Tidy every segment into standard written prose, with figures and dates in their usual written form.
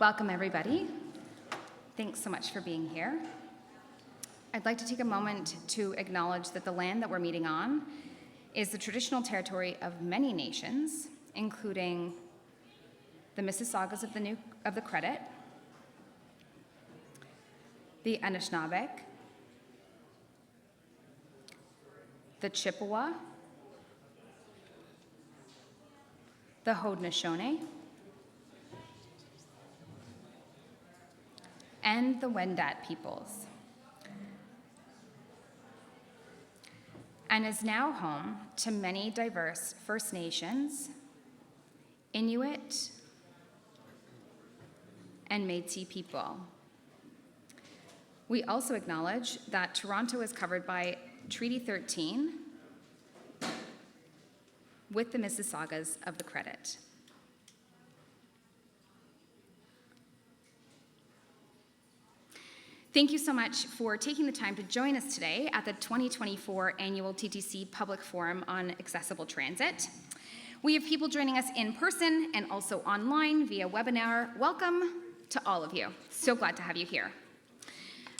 Welcome, everybody. Thanks so much for being here. I'd like to take a moment to acknowledge that the land that we're meeting on is the traditional territory of many nations, including the Mississaugas of the Credit, the Anishinaabeg, the Chippewa, the Haudenosaunee, and the Wendat peoples, and is now home to many diverse First Nations, Inuit, and Métis people. We also acknowledge that Toronto is covered by Treaty 13 with the Mississaugas of the Credit. Thank you so much for taking the time to join us today at the 2024 Annual TTC Public Forum on Accessible Transit. We have people joining us in person and also online via webinar. Welcome to all of you. So glad to have you here.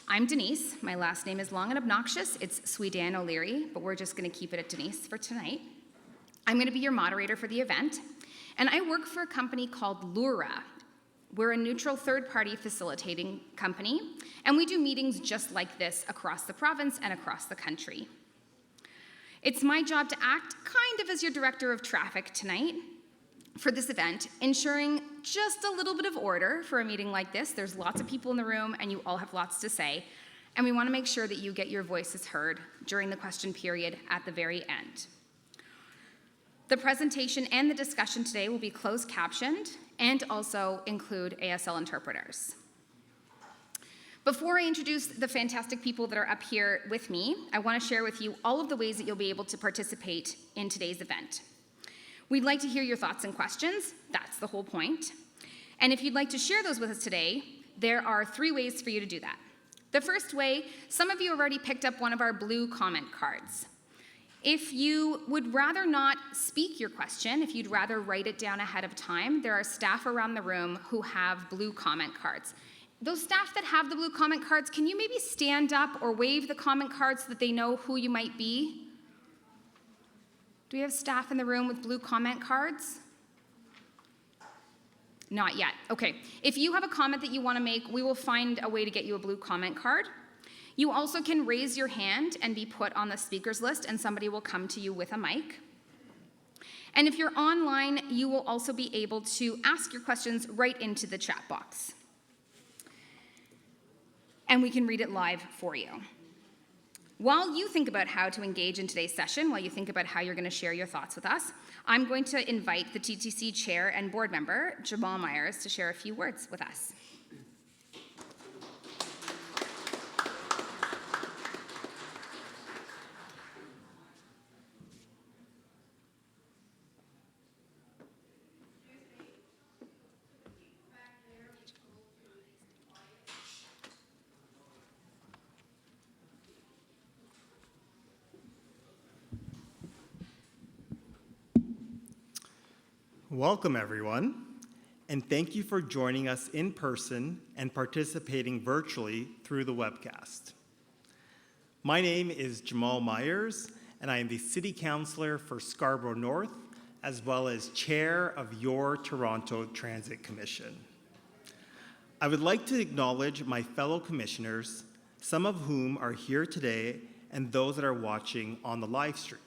I'm Denise. My last name is long and obnoxious. It's Sweedan O'Leary, but we're just going to keep it at Denise for tonight. I'm going to be your moderator for the event, and I work for a company called Lura. We're a neutral third-party facilitating company, and we do meetings just like this across the province and across the country. It's my job to act kind of as your director of traffic tonight for this event, ensuring just a little bit of order for a meeting like this. There's lots of people in the room, and you all have lots to say, and we want to make sure that you get your voices heard during the question period at the very end. The presentation and the discussion today will be closed captioned and also include ASL interpreters. Before I introduce the fantastic people that are up here with me, I want to share with you all of the ways that you'll be able to participate in today's event. We'd like to hear your thoughts and questions. That's the whole point. And if you'd like to share those with us today, there are 3 ways for you to do that. The first way, some of you have already picked up one of our blue comment cards. If you would rather not speak your question, if you'd rather write it down ahead of time, there are staff around the room who have blue comment cards. Those staff that have the blue comment cards, can you maybe stand up or wave the comment cards so that they know who you might be? Do we have staff in the room with blue comment cards? Not yet. Okay. If you have a comment that you want to make, we will find a way to get you a blue comment card. You also can raise your hand and be put on the speakers list, and somebody will come to you with a mic. And if you're online, you will also be able to ask your questions right into the chat box. And we can read it live for you. While you think about how to engage in today's session, while you think about how you're going to share your thoughts with us, I'm going to invite the TTC chair and board member, Jamal Myers, to share a few words with us. Welcome, everyone, and thank you for joining us in person and participating virtually through the webcast. My name is Jamal Myers, and I am the City Councillor for Scarborough North, as well as Chair of your Toronto Transit Commission. I would like to acknowledge my fellow commissioners, some of whom are here today and those that are watching on the live stream.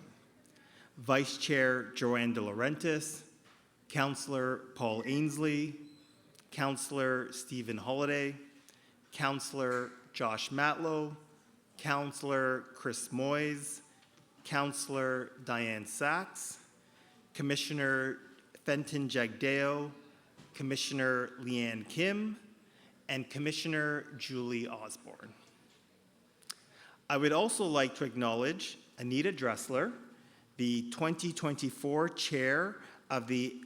Vice Chair Joanne De Laurentiis, Councillor Paul Ainsley, Councillor Stephen Holiday, Councillor Josh Matlow, Councillor Chris Moyes, Councillor Diane Sachs, Commissioner Fenton Jagdeo, Commissioner Leanne Kim, and Commissioner Julie Osborne. I would also like to acknowledge Anita Dressler, the 2024 Chair of the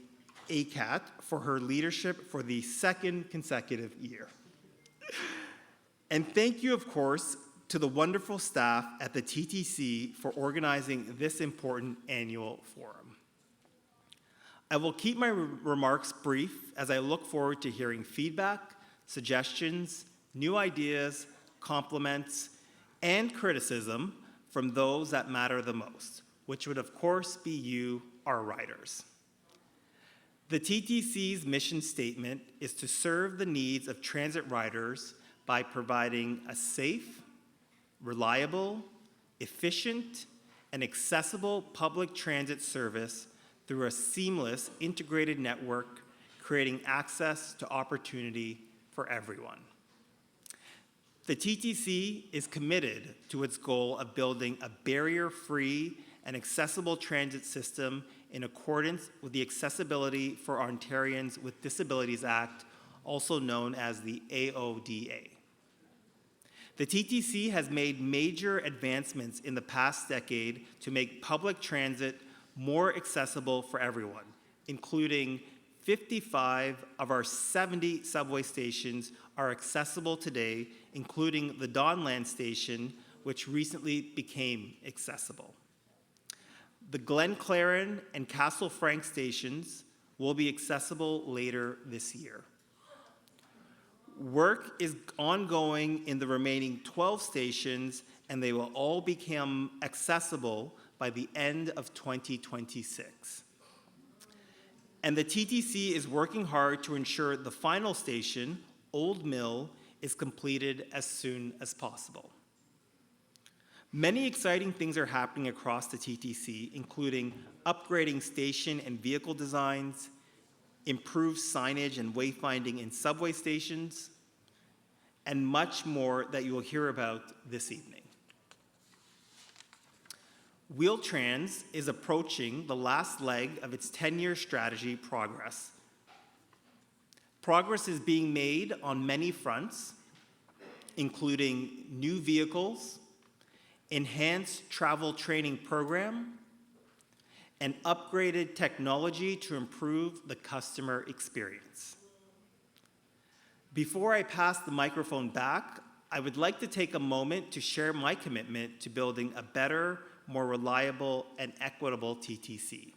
ACAT, for her leadership for the 2nd consecutive year. And thank you, of course, to the wonderful staff at the TTC for organizing this important annual forum. I will keep my remarks brief as I look forward to hearing feedback, suggestions, new ideas, compliments, and criticism from those that matter the most, which would of course be you, our riders. The TTC's mission statement is to serve the needs of transit riders by providing a safe, reliable, efficient, and accessible public transit service through a seamless, integrated network, creating access to opportunity for everyone. The TTC is committed to its goal of building a barrier-free and accessible transit system in accordance with the Accessibility for Ontarians with Disabilities Act, also known as the AODA. The TTC has made major advancements in the past decade to make public transit more accessible for everyone, including 55 of our 70 subway stations are accessible today, including the Donland station, which recently became accessible. The Glenclaren and Castle Frank stations will be accessible later this year. Work is ongoing in the remaining 12 stations, and they will all become accessible by the end of 2026. And the TTC is working hard to ensure the final station, Old Mill, is completed as soon as possible. Many exciting things are happening across the TTC, including upgrading station and vehicle designs, improved signage and wayfinding in subway stations, and much more that you will hear about this evening. Wheel-Trans is approaching the last leg of its 10-year strategy progress. Progress is being made on many fronts, including new vehicles, enhanced travel training program, and upgraded technology to improve the customer experience. Before I pass the microphone back, I would like to take a moment to share my commitment to building a better, more reliable, and equitable TTC.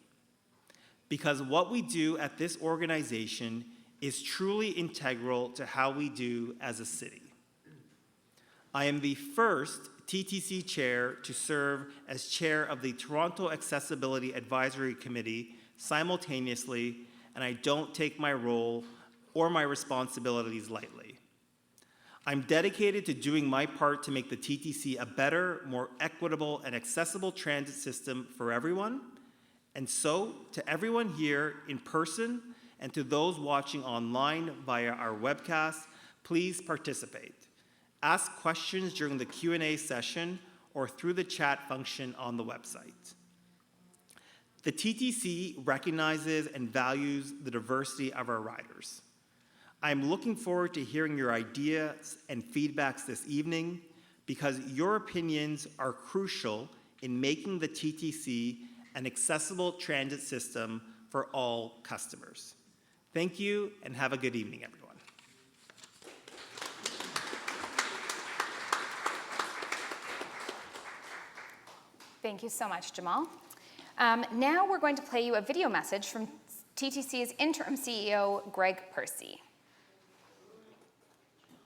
Because what we do at this organization is truly integral to how we do as a city. I am the first TTC chair to serve as chair of the Toronto Accessibility Advisory Committee simultaneously, and I don't take my role or my responsibilities lightly. I'm dedicated to doing my part to make the TTC a better, more equitable, and accessible transit system for everyone. And so, to everyone here in person and to those watching online via our webcast, please participate. Ask questions during the Q&A session or through the chat function on the website. The TTC recognizes and values the diversity of our riders. I'm looking forward to hearing your ideas and feedbacks this evening because your opinions are crucial in making the TTC an accessible transit system for all customers. Thank you and have a good evening, everyone. Thank you so much, Jamal. Now we're going to play you a video message from TTC's interim CEO, Greg Percy.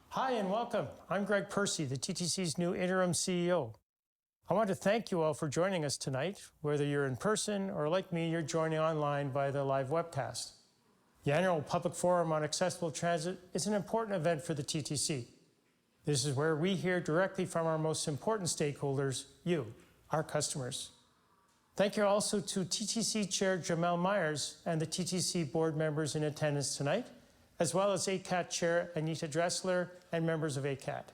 Hi and welcome. I'm Greg Percy, the TTC's new interim CEO. I want to thank you all for joining us tonight, whether you're in person or like me, you're joining online by the live webcast. The annual Public Forum on Accessible Transit is an important event for the TTC. This is where we hear directly from our most important stakeholders, you, our customers. Thank you also to TTC Chair Jamel Myers and the TTC board members in attendance tonight, as well as ACAT Chair Anita Dressler and members of ACAT.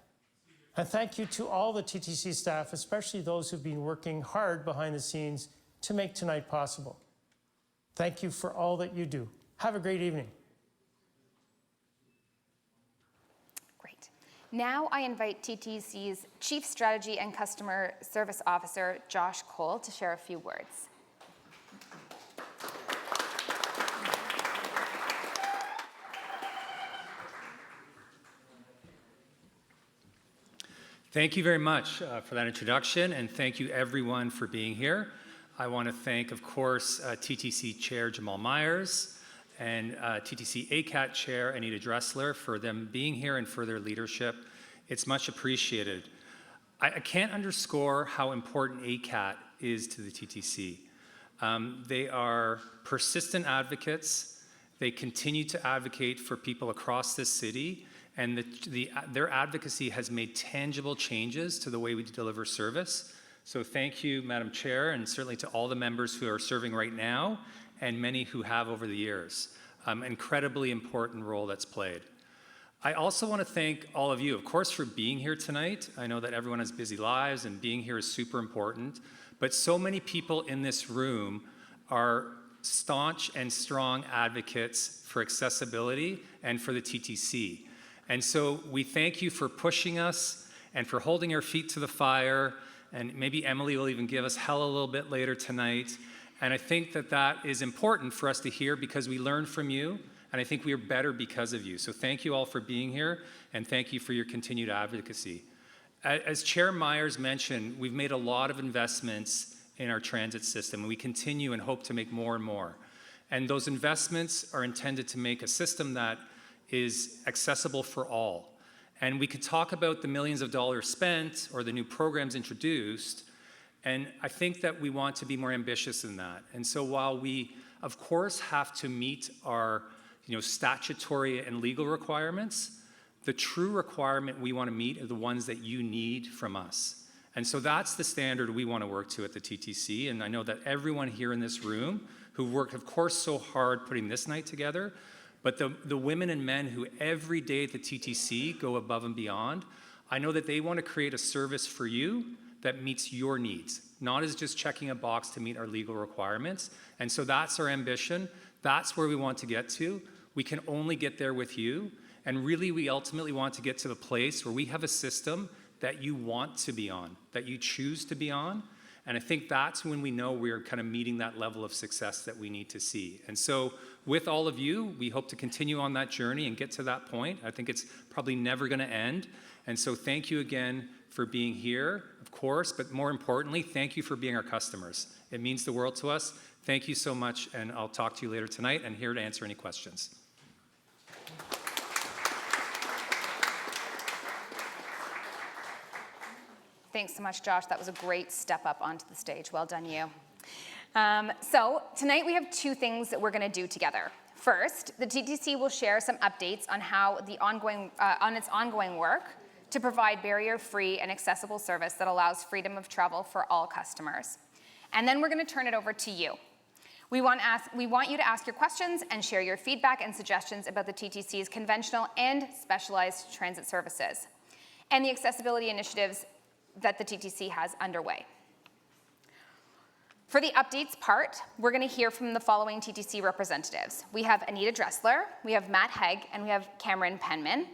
And thank you to all the TTC staff, especially those who've been working hard behind the scenes to make tonight possible. Thank you for all that you do. Have a great evening. Great. Now I invite TTC's Chief Strategy and Customer Service Officer, Josh Cole, to share a few words. Thank you very much for that introduction, and thank you everyone for being here. I want to thank, of course, TTC Chair Jamal Myers and TTC ACAT Chair Anita Dressler for them being here and for their leadership. It's much appreciated. I can't underscore how important ACAT is to the TTC. They are persistent advocates. They continue to advocate for people across this city, and their advocacy has made tangible changes to the way we deliver service. So thank you, Madam Chair, and certainly to all the members who are serving right now, and many who have over the years. Incredibly important role that's played. I also want to thank all of you, of course, for being here tonight. I know that everyone has busy lives, and being here is super important, but so many people in this room are staunch and strong advocates for accessibility and for the TTC. And so we thank you for pushing us and for holding our feet to the fire, and maybe Emily will even give us hell a little bit later tonight. And I think that that is important for us to hear because we learn from you, and I think we are better because of you. So thank you all for being here, and thank you for your continued advocacy. As Chair Myers mentioned, we've made a lot of investments in our transit system, and we continue and hope to make more and more. And those investments are intended to make a system that is accessible for all. And we could talk about the millions of dollars spent or the new programs introduced, and I think that we want to be more ambitious than that. And so while we, of course, have to meet our statutory and legal requirements, the true requirement we want to meet are the ones that you need from us. And so that's the standard we want to work to at the TTC. And I know that everyone here in this room who worked, of course, so hard putting this night together, but the women and men who every day at the TTC go above and beyond, I know that they want to create a service for you that meets your needs, not as just checking a box to meet our legal requirements. And so that's our ambition. That's where we want to get to. We can only get there with you. And really, we ultimately want to get to the place where we have a system that you want to be on, that you choose to be on. And I think that's when we know we're kind of meeting that level of success that we need to see. And so with all of you, we hope to continue on that journey and get to that point. I think it's probably never going to end. And so thank you again for being here, of course, but more importantly, thank you for being our customers. It means the world to us. Thank you so much, and I'll talk to you later tonight and here to answer any questions. Thanks so much, Josh. That was a great step up onto the stage. Well done, you. So tonight we have two things that we're going to do together. First, the TTC will share some updates on how on its ongoing work to provide barrier-free and accessible service that allows freedom of travel for all customers. And then we're going to turn it over to you. We want you to ask your questions and share your feedback and suggestions about the TTC's conventional and specialized transit services and the accessibility initiatives that the TTC has underway. For the updates part, we're going to hear from the following TTC representatives. We have Anita Dressler, we have Matt Haig, and we have Cameron Penman.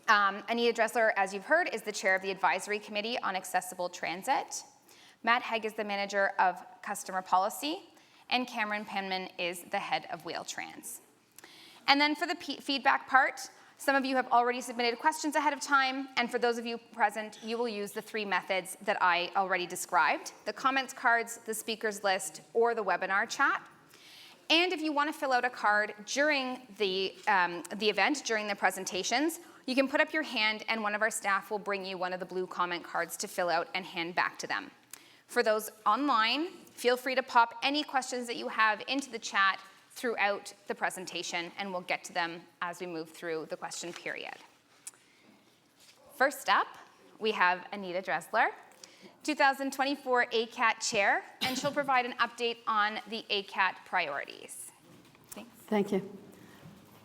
Anita Dressler, as you've heard, is the chair of the Advisory Committee on Accessible Transit. Matt Haig is the manager of customer policy, and Cameron Penman is the head of Wheel-Trans. And then for the feedback part, some of you have already submitted questions ahead of time, and for those of you present, you will use the three methods that I already described: the comments cards, the speakers list, or the webinar chat. And if you want to fill out a card during the event, during the presentations, you can put up your hand and one of our staff will bring you one of the blue comment cards to fill out and hand back to them. For those online, feel free to pop any questions that you have into the chat throughout the presentation, and we'll get to them as we move through the question period. First up, we have Anita Dressler, 2024 ACAT Chair, and she'll provide an update on the ACAT priorities. Thanks. Thank you.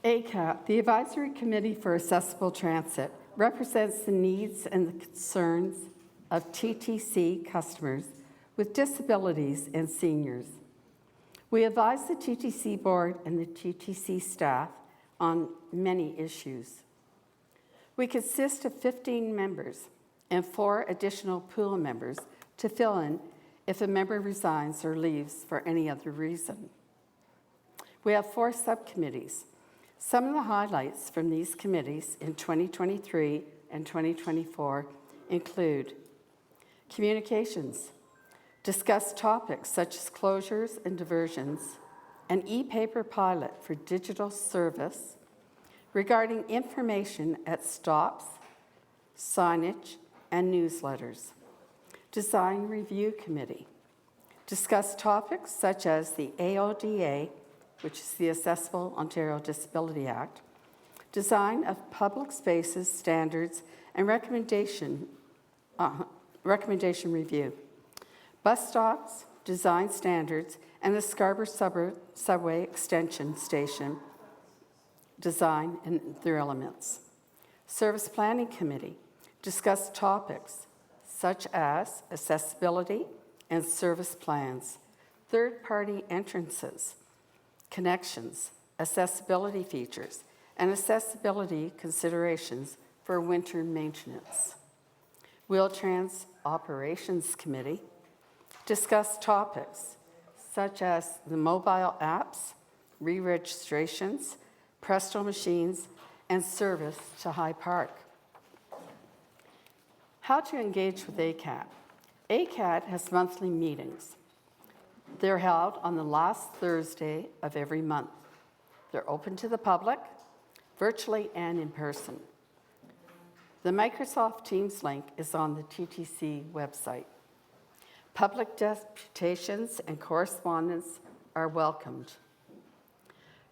ACAT, the Advisory Committee for Accessible Transit, represents the needs and the concerns of TTC customers with disabilities and seniors. We advise the TTC board and the TTC staff on many issues. We consist of 15 members and 4 additional pool members to fill in if a member resigns or leaves for any other reason. We have 4 subcommittees. Some of the highlights from these committees in 2023 and 2024 include communications, Discuss topics such as closures and diversions, an e-paper pilot for digital service regarding information at stops, signage, and newsletters. Design Review Committee. Discuss topics such as the AODA, which is the Accessible Ontario Disability Act, design of public spaces standards, and recommendation review. Bus stops, design standards, and the Scarborough Subway Extension Station design and their elements. Service Planning Committee. Discuss topics such as accessibility and service plans, third-party entrances, connections, accessibility features, and accessibility considerations for winter maintenance. Wheel-Trans Operations Committee. Discuss topics such as the mobile apps, re-registrations, Presto machines, and service to High Park. How to engage with ACAT. ACAT has monthly meetings. They're held on the last Thursday of every month. They're open to the public, virtually and in person. The Microsoft Teams link is on the TTC website. Public deputations and correspondence are welcomed.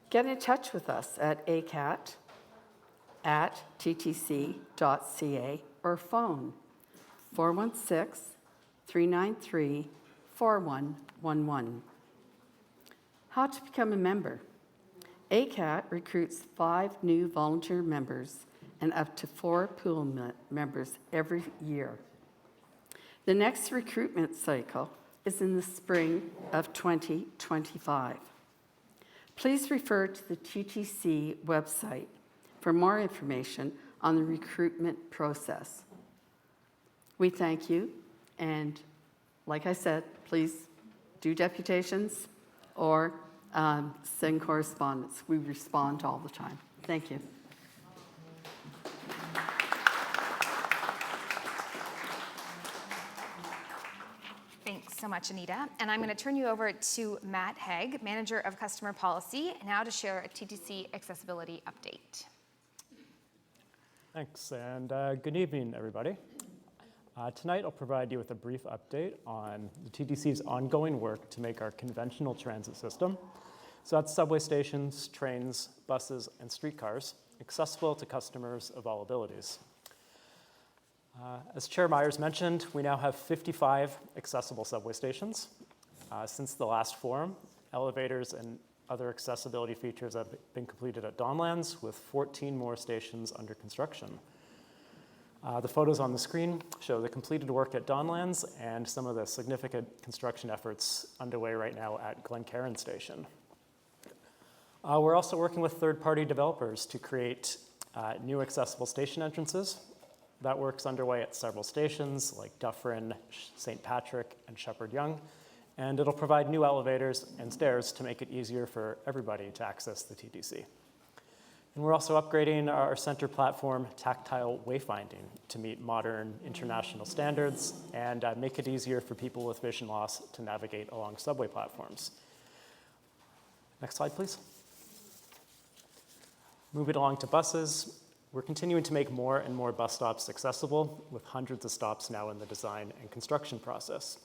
Get in touch with us at acat@ttc.ca or phone 416-393-4111. How to become a member. ACAT recruits 5 new volunteer members and up to 4 pool members every year. The next recruitment cycle is in the spring of 2025. Please refer to the TTC website for more information on the recruitment process. We thank you, and like I said, please do deputations or send correspondence. We respond all the time. Thank you. Thanks so much, Anita. And I'm going to turn you over to Matt Haig, Manager of Customer Policy, now to share a TTC accessibility update. Thanks, and good evening, everybody. Tonight, I'll provide you with a brief update on the TTC's ongoing work to make our conventional transit system, so that's subway stations, trains, buses, and streetcars, accessible to customers of all abilities. As Chair Myers mentioned, we now have 55 accessible subway stations. Since the last forum, elevators and other accessibility features have been completed at Dawnlands, with 14 more stations under construction. The photos on the screen show the completed work at Dawnlands and some of the significant construction efforts underway right now at Glencairn Station. We're also working with third-party developers to create new accessible station entrances. That work's underway at several stations like Dufferin, St. Patrick, and Shepherd Young, and it'll provide new elevators and stairs to make it easier for everybody to access the TTC. And we're also upgrading our center platform tactile wayfinding to meet modern international standards and make it easier for people with vision loss to navigate along subway platforms. Next slide, please. Moving along to buses. We're continuing to make more and more bus stops accessible, with hundreds of stops now in the design and construction process.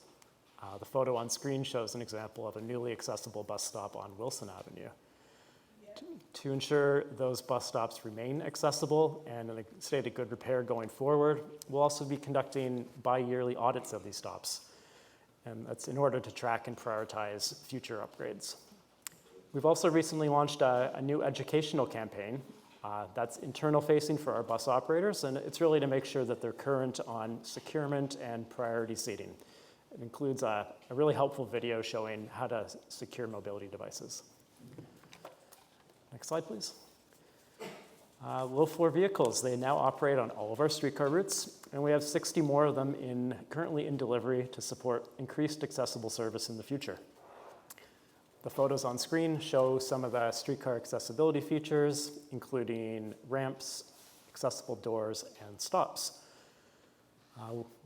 The photo on screen shows an example of a newly accessible bus stop on Wilson Avenue. To ensure those bus stops remain accessible and in a state of good repair going forward, we'll also be conducting bi-yearly audits of these stops, and that's in order to track and prioritize future upgrades. We've also recently launched a new educational campaign that's internal facing for our bus operators, and it's really to make sure that they're current on securement and priority seating. It includes a really helpful video showing how to secure mobility devices. Next slide, please. Low floor vehicles, they now operate on all of our streetcar routes, and we have 60 more of them currently in delivery to support increased accessible service in the future. The photos on screen show some of the streetcar accessibility features, including ramps, accessible doors, and stops.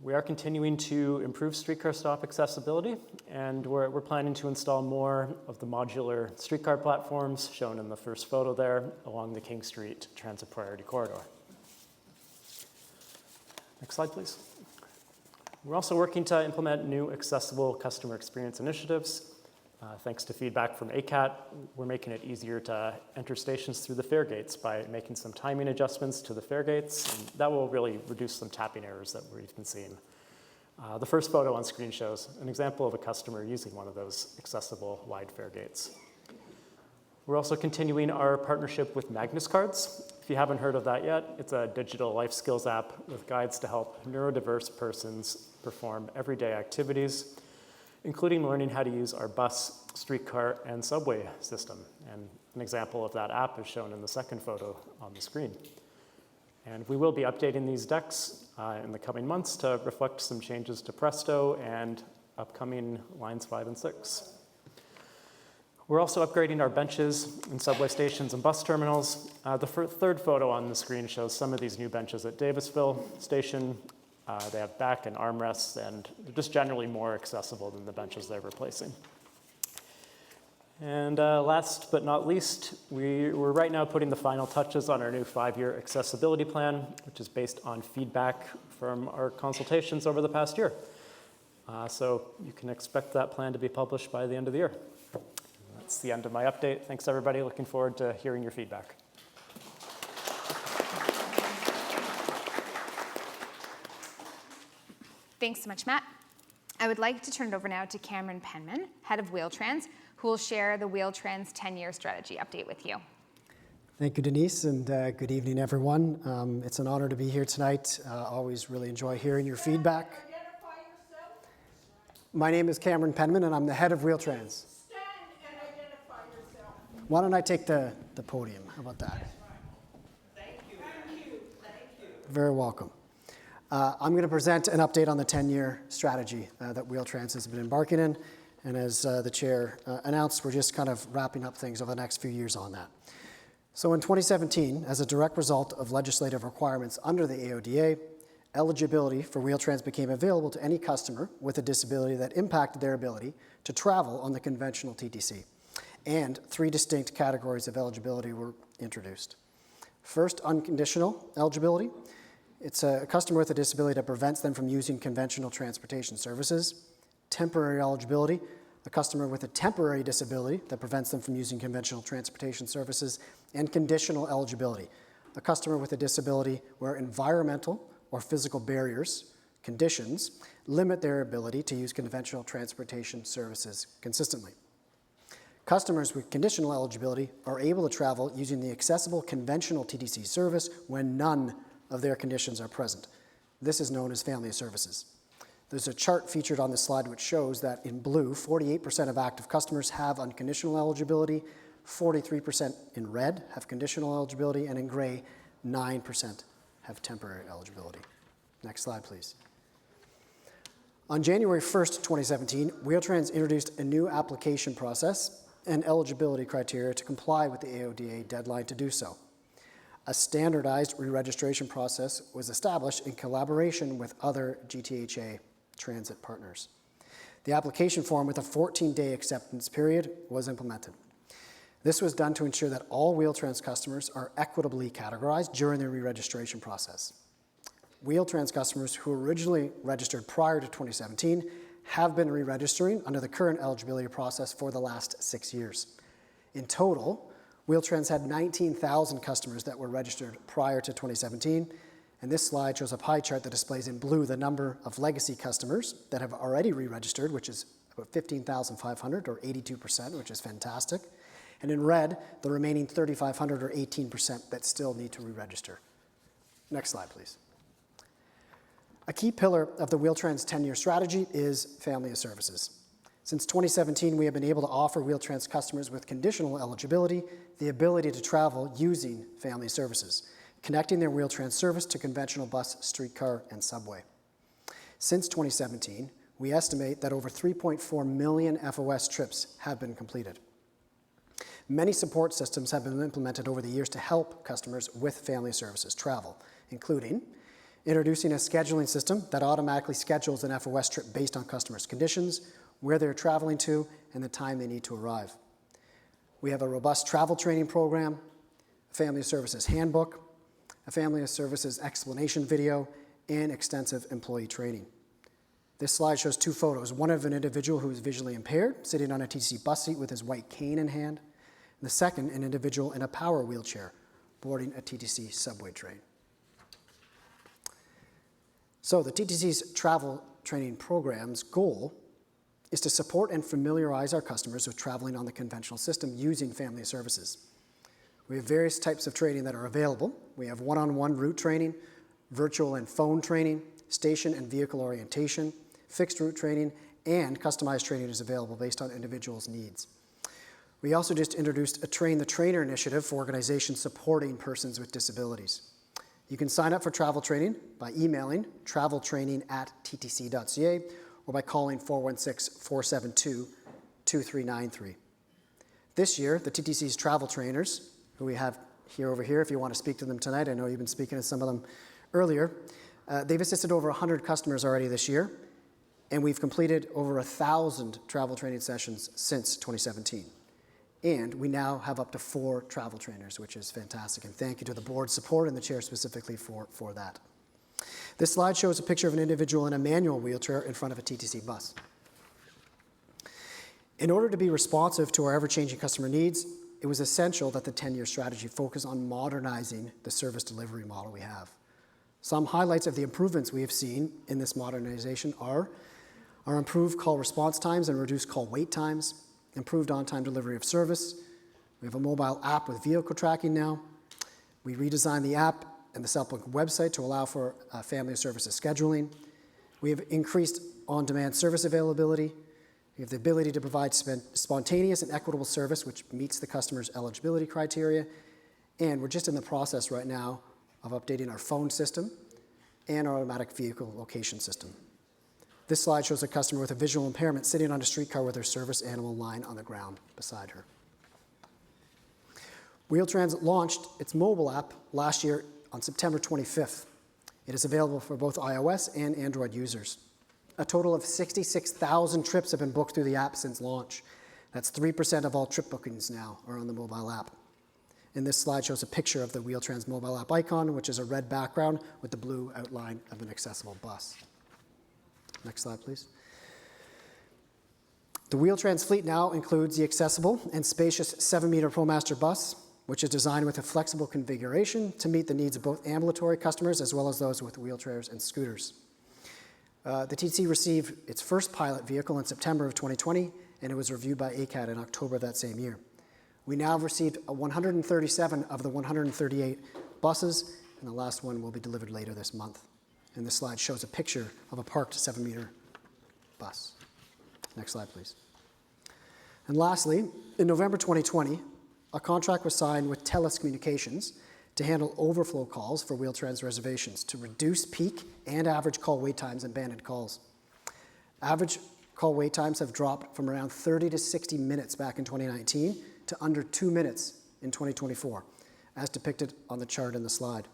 We are continuing to improve streetcar stop accessibility, and we're planning to install more of the modular streetcar platforms shown in the first photo there along the King Street Transit Priority Corridor. Next slide, please. We're also working to implement new accessible customer experience initiatives. Thanks to feedback from ACAT, we're making it easier to enter stations through the fare gates by making some timing adjustments to the fare gates, and that will really reduce some tapping errors that we've been seeing. The first photo on screen shows an example of a customer using one of those accessible wide fare gates. We're also continuing our partnership with Magnus Cards. If you haven't heard of that yet, it's a digital life skills app with guides to help neurodiverse persons perform everyday activities, including learning how to use our bus, streetcar, and subway system. And an example of that app is shown in the second photo on the screen. And we will be updating these decks in the coming months to reflect some changes to Presto and upcoming lines 5 and 6. We're also upgrading our benches in subway stations and bus terminals. The third photo on the screen shows some of these new benches at Davisville Station. They have back and armrests, and they're just generally more accessible than the benches they're replacing. And last but not least, we're right now putting the final touches on our new 5-year accessibility plan, which is based on feedback from our consultations over the past year. So you can expect that plan to be published by the end of the year. That's the end of my update. Thanks, everybody. Looking forward to hearing your feedback. Thanks so much, Matt. I would like to turn it over now to Cameron Penman, head of Wheel-Trans, who will share the Wheel-Trans 10-year strategy update with you. Thank you, Denise, and good evening, everyone. It's an honor to be here tonight. Always really enjoy hearing your feedback. My name is Cameron Penman, and I'm the head of Wheel-Trans. Stand and identify yourself. Why don't I take the podium? How about that? Thank you. Thank you. Thank you. Very welcome. I'm going to present an update on the 10-year strategy that Wheel-Trans has been embarking in. And as the chair announced, we're just kind of wrapping up things over the next few years on that. So in 2017, as a direct result of legislative requirements under the AODA, eligibility for Wheel-Trans became available to any customer with a disability that impacted their ability to travel on the conventional TTC. And 3 distinct categories of eligibility were introduced. First, unconditional eligibility. It's a customer with a disability that prevents them from using conventional transportation services. Temporary eligibility, a customer with a temporary disability that prevents them from using conventional transportation services. And conditional eligibility, a customer with a disability where environmental or physical barriers, conditions, limit their ability to use conventional transportation services consistently. Customers with conditional eligibility are able to travel using the accessible conventional TTC service when none of their conditions are present. This is known as family of services. There's a chart featured on this slide which shows that in blue, 48% of active customers have unconditional eligibility, 43% in red have conditional eligibility, and in gray, 9% have temporary eligibility. Next slide, please. On January 1st, 2017, Wheel-Trans introduced a new application process and eligibility criteria to comply with the AODA deadline to do so. A standardized re-registration process was established in collaboration with other GTHA transit partners. The application form with a 14-day acceptance period was implemented. This was done to ensure that all Wheel-Trans customers are equitably categorized during the re-registration process. Wheel-Trans customers who originally registered prior to 2017 have been re-registering under the current eligibility process for the last 6 years. In total, Wheel-Trans had 19,000 customers that were registered prior to 2017, and this slide shows a pie chart that displays in blue the number of legacy customers that have already re-registered, which is about 15,500 or 82%, which is fantastic. And in red, the remaining 3,500 or 18% that still need to re-register. Next slide, please. A key pillar of the Wheel-Trans 10-year strategy is family of services. Since 2017, we have been able to offer Wheel-Trans customers with conditional eligibility the ability to travel using family services, connecting their Wheel-Trans service to conventional bus, streetcar, and subway. Since 2017, we estimate that over 3.4 million FOS trips have been completed. Many support systems have been implemented over the years to help customers with family services travel, including introducing a scheduling system that automatically schedules an FOS trip based on customers' conditions, where they're traveling to, and the time they need to arrive. We have a robust travel training program, a family of services handbook, a family of services explanation video, and extensive employee training. This slide shows two photos, one of an individual who is visually impaired, sitting on a TTC bus seat with his white cane in hand, and the second, an individual in a power wheelchair, boarding a TTC subway train. So the TTC's travel training program's goal is to support and familiarize our customers with traveling on the conventional system using family of services. We have various types of training that are available. We have one-on-one route training, virtual and phone training, station and vehicle orientation, fixed route training, and customized training is available based on individuals' needs. We also just introduced a Train the Trainer initiative for organizations supporting persons with disabilities. You can sign up for travel training by emailing traveltraining@ttc.ca or by calling 416-472-2393. This year, the TTC's travel trainers, who we have here over here, if you want to speak to them tonight, I know you've been speaking to some of them earlier, they've assisted over 100 customers already this year, and we've completed over 1,000 travel training sessions since 2017. And we now have up to 4 travel trainers, which is fantastic. And thank you to the board's support and the chair specifically for that. This slide shows a picture of an individual in a manual wheelchair in front of a TTC bus. In order to be responsive to our ever-changing customer needs, it was essential that the 10-year strategy focus on modernizing the service delivery model we have. Some highlights of the improvements we have seen in this modernization are our improved call response times and reduced call wait times, improved on-time delivery of service. We have a mobile app with vehicle tracking now. We redesigned the app and the Self-Book website to allow for family of services scheduling. We have increased on-demand service availability. We have the ability to provide spontaneous and equitable service, which meets the customer's eligibility criteria. And we're just in the process right now of updating our phone system and our automatic vehicle location system. This slide shows a customer with a visual impairment sitting on a streetcar with her service animal lying on the ground beside her. Wheel-Trans launched its mobile app last year on September 25th. It is available for both iOS and Android users. A total of 66,000 trips have been booked through the app since launch. That's 3% of all trip bookings now are on the mobile app. And this slide shows a picture of the Wheel-Trans mobile app icon, which is a red background with the blue outline of an accessible bus. Next slide, please. The Wheel-Trans fleet now includes the accessible and spacious 7-meter ProMaster bus, which is designed with a flexible configuration to meet the needs of both ambulatory customers as well as those with wheelchairs and scooters. The TTC received its first pilot vehicle in September of 2020, and it was reviewed by ACAT in October of that same year. We now have received 137 of the 138 buses, and the last one will be delivered later this month. And this slide shows a picture of a parked 7-meter bus. Next slide, please. And lastly, in November 2020, a contract was signed with TELUS Communications to handle overflow calls for Wheel-Trans reservations to reduce peak and average call wait times and abandoned calls. Average call wait times have dropped from around 30 to 60 minutes back in 2019 to under 2 minutes in 2024, as depicted on the chart in the slide.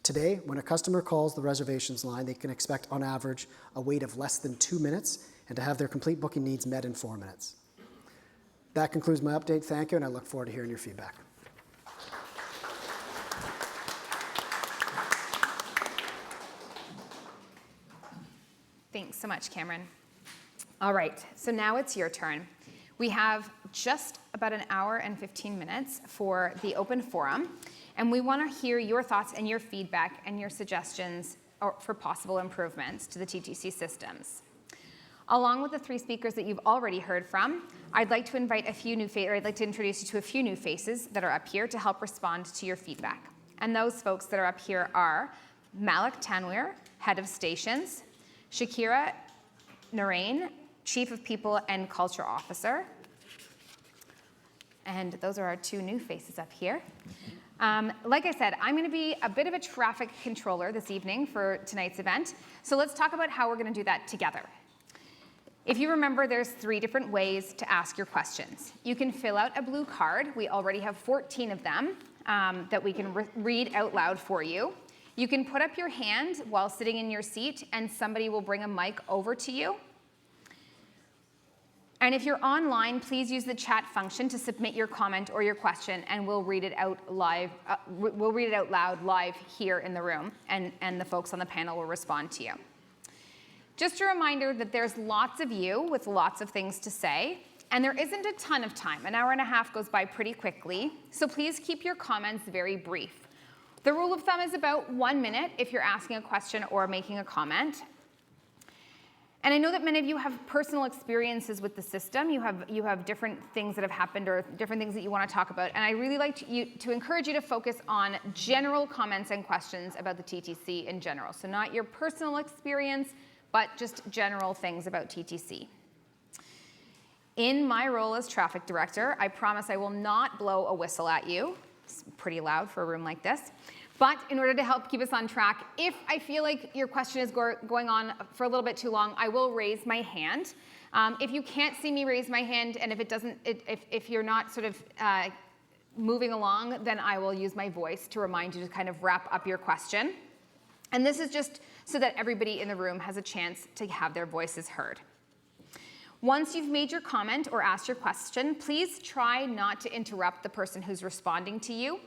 Today, when a customer calls the reservations line, they can expect on average a wait of less than 2 minutes and to have their complete booking needs met in 4 minutes. That concludes my update. Thank you, and I look forward to hearing your feedback. Thanks so much, Cameron. All right, so now it's your turn. We have just about an hour and 15 minutes for the open forum, and we want to hear your thoughts and your feedback and your suggestions for possible improvements to the TTC systems. Along with the 3 speakers that you've already heard from, I'd like to invite a few new I'd like to introduce you to a few new faces that are up here to help respond to your feedback. And those folks that are up here are Malik Tanwir, Head of Stations, Shakira Narain, Chief of People and Culture Officer. And those are our 2 new faces up here. Like I said, I'm going to be a bit of a traffic controller this evening for tonight's event. So let's talk about how we're going to do that together. If you remember, there's 3 different ways to ask your questions. You can fill out a blue card. We already have 14 of them that we can read out loud for you. You can put up your hand while sitting in your seat and somebody will bring a mic over to you. And if you're online, please use the chat function to submit your comment or your question, and we'll read it out live. We'll read it out loud live here in the room, and the folks on the panel will respond to you. Just a reminder that there's lots of you with lots of things to say, and there isn't a ton of time. An hour and a half goes by pretty quickly, so please keep your comments very brief. The rule of thumb is about 1 minute if you're asking a question or making a comment. And I know that many of you have personal experiences with the system. You have different things that have happened or different things that you want to talk about. And I really like to encourage you to focus on general comments and questions about the TTC in general. So not your personal experience, but just general things about TTC. In my role as traffic director, I promise I will not blow a whistle at you. It's pretty loud for a room like this. But in order to help keep us on track, if I feel like your question is going on for a little bit too long, I will raise my hand. If you can't see me raise my hand, and if you're not sort of moving along, then I will use my voice to remind you to kind of wrap up your question. And this is just so that everybody in the room has a chance to have their voices heard. Once you've made your comment or asked your question, please try not to interrupt the person who's responding to you.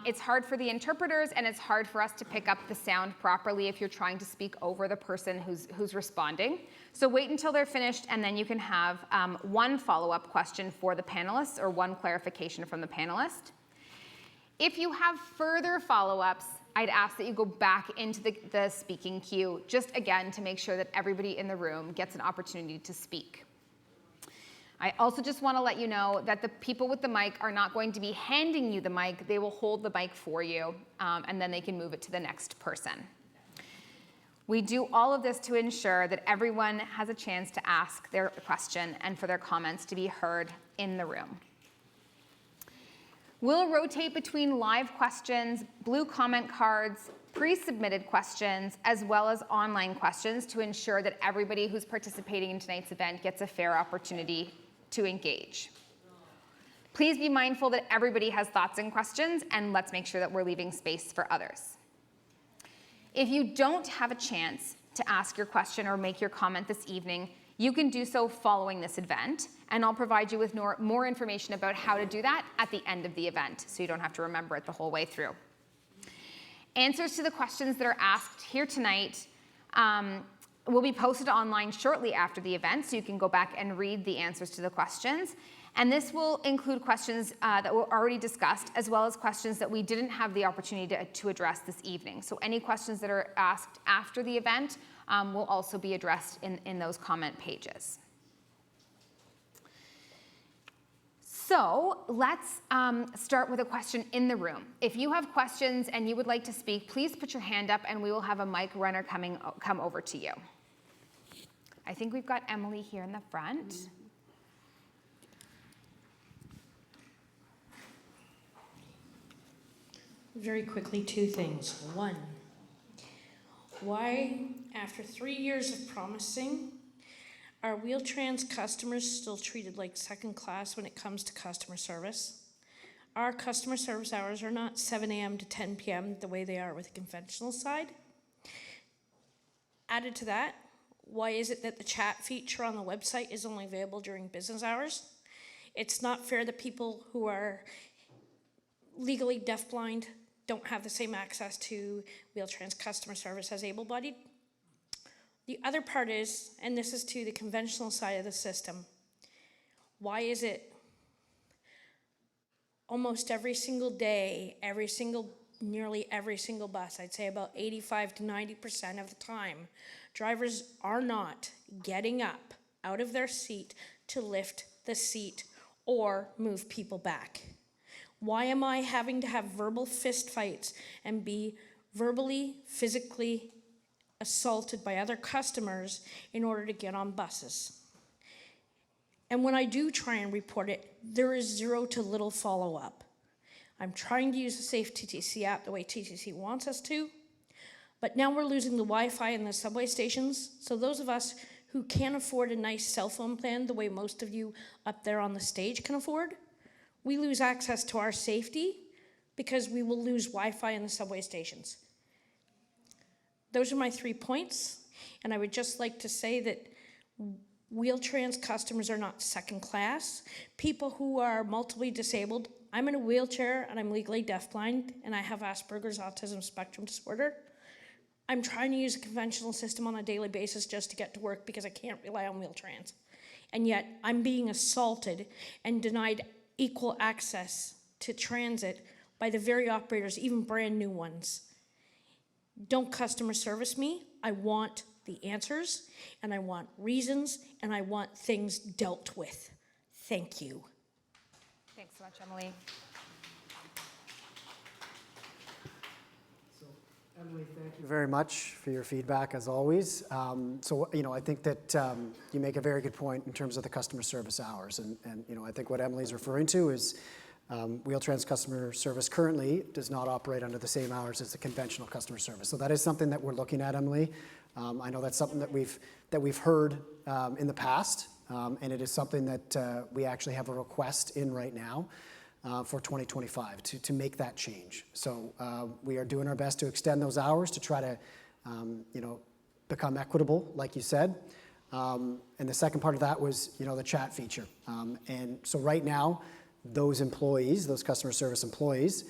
It's hard for the interpreters, and it's hard for us to pick up the sound properly if you're trying to speak over the person who's responding. So wait until they're finished, and then you can have one follow-up question for the panelists or one clarification from the panelist. If you have further follow-ups, I'd ask that you go back into the speaking queue, just again to make sure that everybody in the room gets an opportunity to speak. I also just want to let you know that the people with the mic are not going to be handing you the mic. They will hold the mic for you, and then they can move it to the next person. We do all of this to ensure that everyone has a chance to ask their question and for their comments to be heard in the room. We'll rotate between live questions, blue comment cards, pre-submitted questions, as well as online questions to ensure that everybody who's participating in tonight's event gets a fair opportunity to engage. Please be mindful that everybody has thoughts and questions, and let's make sure that we're leaving space for others. If you don't have a chance to ask your question or make your comment this evening, you can do so following this event, and I'll provide you with more information about how to do that at the end of the event, so you don't have to remember it the whole way through. Answers to the questions that are asked here tonight will be posted online shortly after the event, so you can go back and read the answers to the questions. And this will include questions that were already discussed, as well as questions that we didn't have the opportunity to address this evening. So any questions that are asked after the event will also be addressed in those comment pages. So let's start with a question in the room. If you have questions and you would like to speak, please put your hand up and we will have a mic runner come over to you. I think we've got Emily here in the front. Very quickly, two things. One, why, after 3 years of promising, are Wheel-Trans customers still treated like second class when it comes to customer service? Our customer service hours are not 7 a.m. to 10 p.m. the way they are with the conventional side. Added to that, why is it that the chat feature on the website is only available during business hours? It's not fair that people who are legally deafblind don't have the same access to Wheel-Trans customer service as able-bodied. The other part is, and this is to the conventional side of the system, why is it almost every single day, nearly every single bus, I'd say about 85 to 90% of the time, drivers are not getting up out of their seat to lift the seat or move people back? Why am I having to have verbal fist fights and be verbally, physically assaulted by other customers in order to get on buses? And when I do try and report it, there is zero to little follow-up. I'm trying to use the Safe TTC app the way TTC wants us to, but now we're losing the Wi-Fi in the subway stations, so those of us who can't afford a nice cell phone plan the way most of you up there on the stage can afford, we lose access to our safety because we will lose Wi-Fi in the subway stations. those are my 3 points. And I would just like to say that Wheel-Trans customers are not second class. People who are multiply disabled, I'm in a wheelchair and I'm legally deafblind and I have Asperger's autism spectrum disorder. I'm trying to use a conventional system on a daily basis just to get to work because I can't rely on Wheel-Trans. And yet I'm being assaulted and denied equal access to transit by the very operators, even brand new ones. Don't customer service me. I want the answers, and I want reasons, and I want things dealt with. Thank you. Thanks so much, Emily. Emily, thank you very much for your feedback, as always. I think that you make a very good point in terms of the customer service hours. And I think what Emily's referring to is Wheel-Trans customer service currently does not operate under the same hours as the conventional customer service. So that is something that we're looking at, Emily. I know that's something that we've heard in the past, and it is something that we actually have a request in right now for 2025 to make that change. So we are doing our best to extend those hours to try to become equitable, like you said. And the second part of that was the chat feature. And so right now, those employees, those customer service employees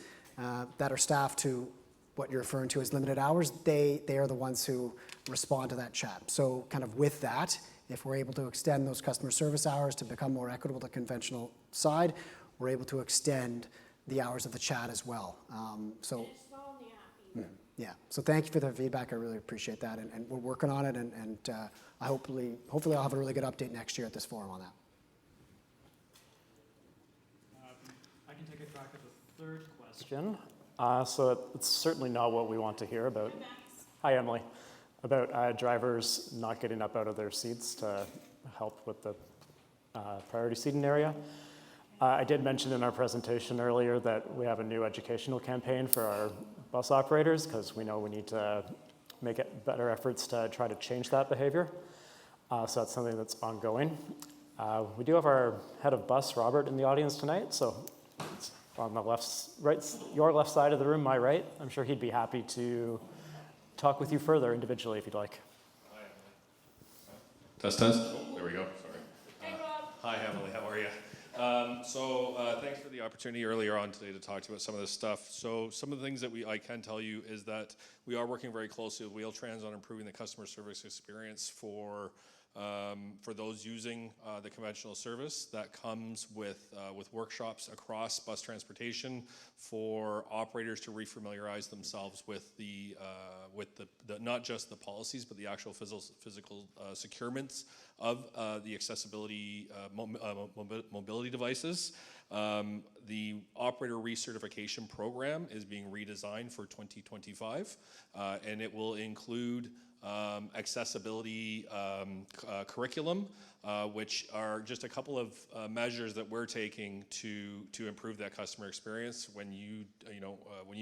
that are staffed to what you're referring to as limited hours, they are the ones who respond to that chat. So kind of with that, if we're able to extend those customer service hours to become more equitable to the conventional side, we're able to extend the hours of the chat as well. Yeah, so thank you for the feedback. I really appreciate that, and we're working on it, and I hopefully I'll have a really good update next year at this forum on that. I can take a crack at the third question. So it's certainly not what we want to hear about. Hi, Emily. About drivers not getting up out of their seats to help with the priority seating area. I did mention in our presentation earlier that we have a new educational campaign for our bus operators because we know we need to make it better efforts to try to change that behavior. So that's something that's ongoing. We do have our head of bus, Robert, in the audience tonight. So it's on the your left side of the room, my right. I'm sure he'd be happy to talk with you further individually if you'd like. Test. Oh, there we go. Sorry. Hey, Rob. Hi, Emily. How are you? Thanks for the opportunity earlier on today to talk to you about some of this stuff. So some of the things that I can tell you is that we are working very closely with Wheel-Trans on improving the customer service experience for those using the conventional service. That comes with workshops across bus transportation for operators to refamiliarize themselves with the not just the policies but the actual physical securements of the accessibility mobility devices. The operator recertification program is being redesigned for 2025, and it will include accessibility curriculum, which are just a couple of measures that we're taking to improve that customer experience. When you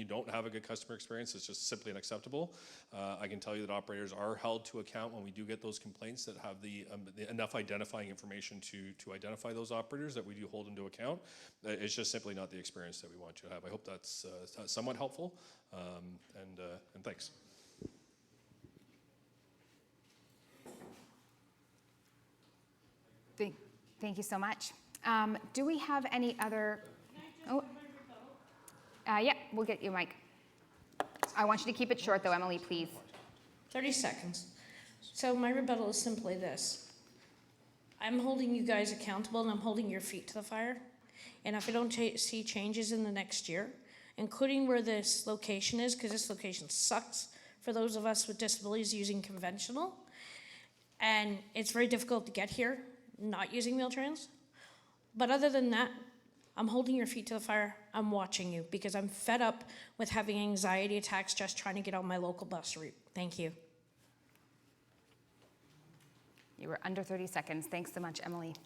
don't have a good customer experience, it's just simply unacceptable. I can tell you that operators are held to account when we do get those complaints that have the enough identifying information to identify those operators that we do hold into account. It's just simply not the experience that we want you to have. I hope that's somewhat helpful, and thanks. Thank you so much. Do we have any other? Yeah, we'll get you a mic. I want you to keep it short, though, Emily, please. 30 seconds. So my rebuttal is simply this. I'm holding you guys accountable, and I'm holding your feet to the fire. And if I don't see changes in the next year, including where this location is, because this location sucks for those of us with disabilities using conventional, and it's very difficult to get here not using Wheel-Trans. But other than that, I'm holding your feet to the fire. I'm watching you because I'm fed up with having anxiety attacks just trying to get on my local bus route. Thank you. You were under 30 seconds. Thanks so much, Emily.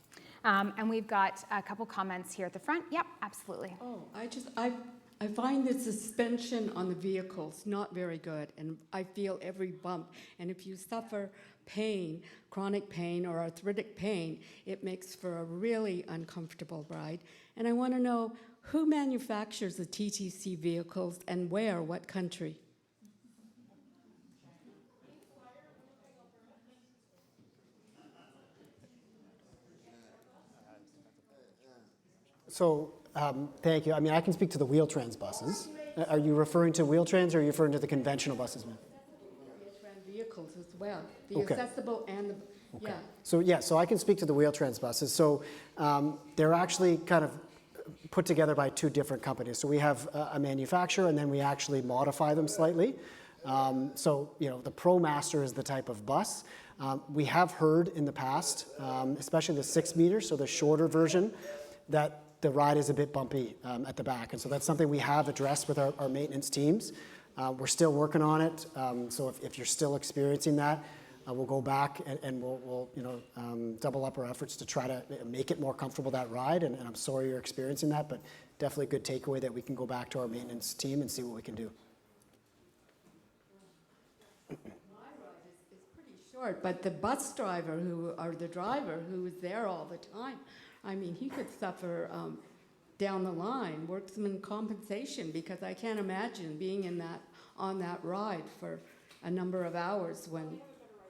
And we've got a couple comments here at the front. Yep, absolutely. Oh, I find the suspension on the vehicles not very good, and I feel every bump. And if you suffer pain, chronic pain or arthritic pain, it makes for a really uncomfortable ride. And I want to know who manufactures the TTC vehicles and where, what country? So, thank you. I mean, I can speak to the Wheel-Trans buses. Are you referring to Wheel-Trans or are you referring to the conventional buses, ma'am? Wheel-trans vehicles as well, the Okay. accessible and the, yeah. So I can speak to the Wheel-Trans buses. So they're actually kind of put together by two different companies. So we have a manufacturer, and then we actually modify them slightly. So, you know, the ProMaster is the type of bus. We have heard in the past, especially the 6 meters, so the shorter version, that the ride is a bit bumpy at the back. And so that's something we have addressed with our maintenance teams. We're still working on it. So if you're still experiencing that, we'll go back and we'll double up our efforts to try to make it more comfortable, that ride. And I'm sorry you're experiencing that, but definitely a good takeaway that we can go back to our maintenance team and see what we can do. Short, but the bus driver the driver who was there all the time, I mean, he could suffer down the line, workman compensation, because I can't imagine being on that ride for a number of hours when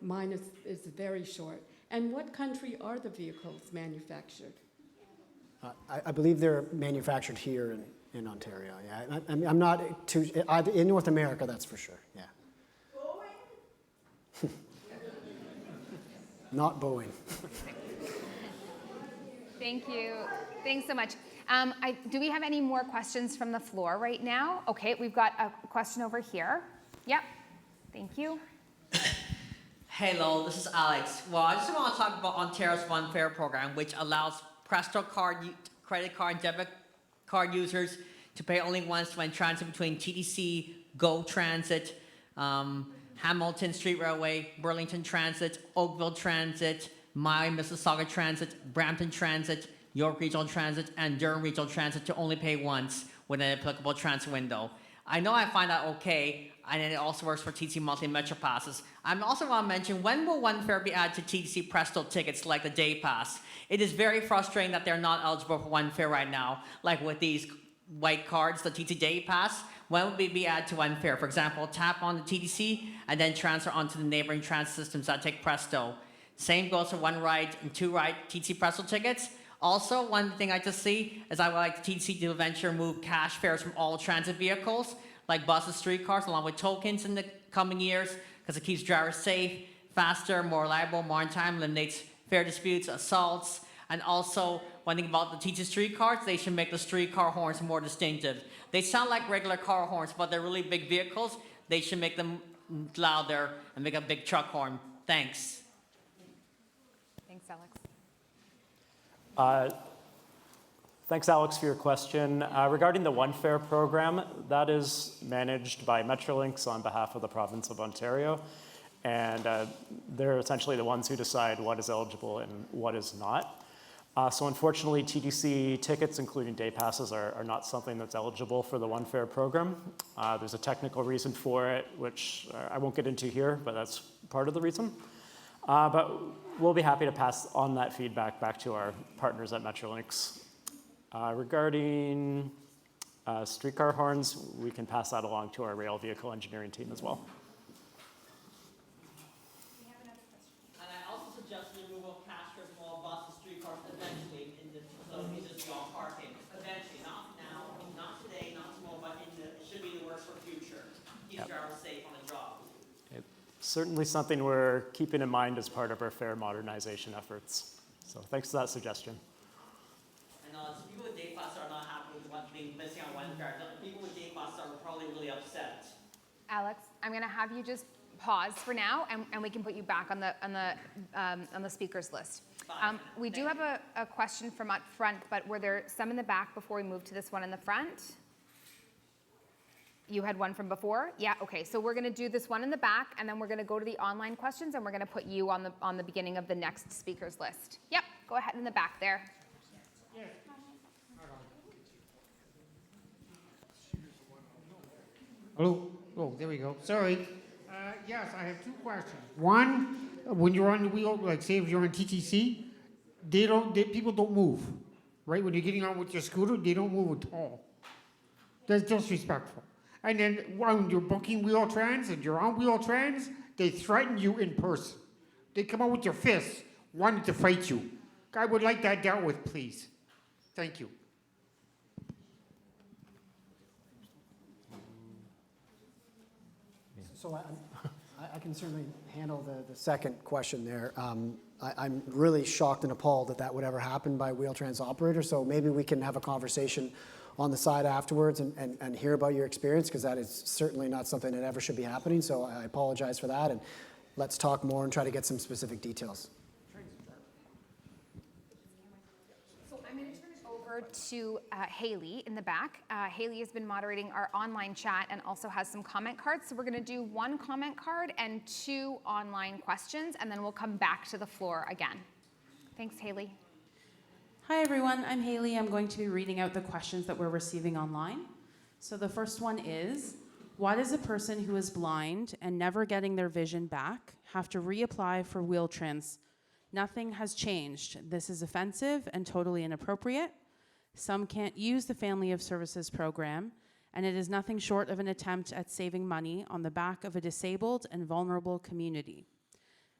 mine is very short. And what country are the vehicles manufactured? I believe they're manufactured here in Ontario. Yeah, I'm not too in North America. That's for sure. Yeah. Not Boeing. Thank you. Thanks so much. Do we have any more questions from the floor right now? Okay, we've got a question over here. Yep. Thank you. Hello, this is Alex. Well, I just want to talk about Ontario's One Fare program, which allows Presto card, credit card, and debit card users to pay only once when transit between TTC, GO Transit, Hamilton Street Railway, Burlington Transit, Oakville Transit, Mississauga Transit, Brampton Transit, York Regional Transit, and Durham Regional Transit to only pay once with an applicable transit window. I know I find that okay, and it also works for TTC monthly Metro passes. I'm also want to mention, when will One Fare be added to TTC Presto tickets like the Day Pass? It is very frustrating that they're not eligible for One Fare right now, like with these white cards, the TTC Day Pass. When will they be added to One Fare? For example, tap on the TTC and then transfer onto the neighboring transit systems that take Presto. Same goes for one ride and two ride TTC Presto tickets. Also, one thing I just see is I would like the TTC to eventually remove cash fares from all transit vehicles, like buses, streetcars, along with tokens in the coming years, because it keeps drivers safe, faster, more reliable, more on time, eliminates fare disputes, assaults, and also, one thing about the TTC streetcars, they should make the streetcar horns more distinctive. They sound like regular car horns, but they're really big vehicles. They should make them louder and make a big truck horn. Thanks. Thanks, Alex. Thanks, Alex, for your question. Regarding the One Fare program, that is managed by Metrolinx on behalf of the province of Ontario. And they're essentially the ones who decide what is eligible and what is not. So unfortunately, TTC tickets, including day passes, are not something that's eligible for the One Fare program. There's a technical reason for it, which I won't get into here, but that's part of the reason. But we'll be happy to pass on that feedback back to our partners at Metrolinx. Regarding streetcar horns, we can pass that along to our rail vehicle engineering team as well. And I also suggest the removal of cash fares from all buses, streetcars, eventually in the facilities just beyond parking. Eventually, not now, not today, not tomorrow, but it should be the works for future. Keep drivers safe on the job. It's certainly something we're keeping in mind as part of our fare modernization efforts. So thanks for that suggestion. People with day passes are not happy with what being missing on One Fare. People with day passes are probably really upset. Alex, I'm going to have you just pause for now, and we can put you back on the speakers list. We do have a question from up front, but were there some in the back before we move to this one in the front? You had one from before? Yeah, okay. So we're going to do this one in the back, and then we're going to go to the online questions, and we're going to put you on the beginning of the next speakers list. Yep, go ahead in the back there. Hello? Oh, there we go. Sorry. Yes, I have two questions. One, when you're on the wheel, like say if you're on TTC, people don't move, right? When you're getting on with your scooter, they don't move at all. That's disrespectful. And then when you're booking Wheel-Trans and you're on Wheel-Trans, they threaten you in person. They come out with their fists, wanting to fight you. I would like that dealt with, please. Thank you. So I can certainly handle the second question there. I'm really shocked and appalled that would ever happen by Wheel-Trans operators. So maybe we can have a conversation on the side afterwards and hear about your experience, because that is certainly not something that ever should be happening. So I apologize for that, and let's talk more and try to get some specific details. So I'm going to turn it over to Haley in the back. Haley has been moderating our online chat and also has some comment cards. So we're going to do 1 comment card and 2 online questions, and then we'll come back to the floor again. Thanks, Haley. Hi everyone, I'm Haley. I'm going to be reading out the questions that we're receiving online. So the first one is, why does a person who is blind and never getting their vision back have to reapply for Wheel-Trans? Nothing has changed. This is offensive and totally inappropriate. Some can't use the Family of Services program, and it is nothing short of an attempt at saving money on the back of a disabled and vulnerable community.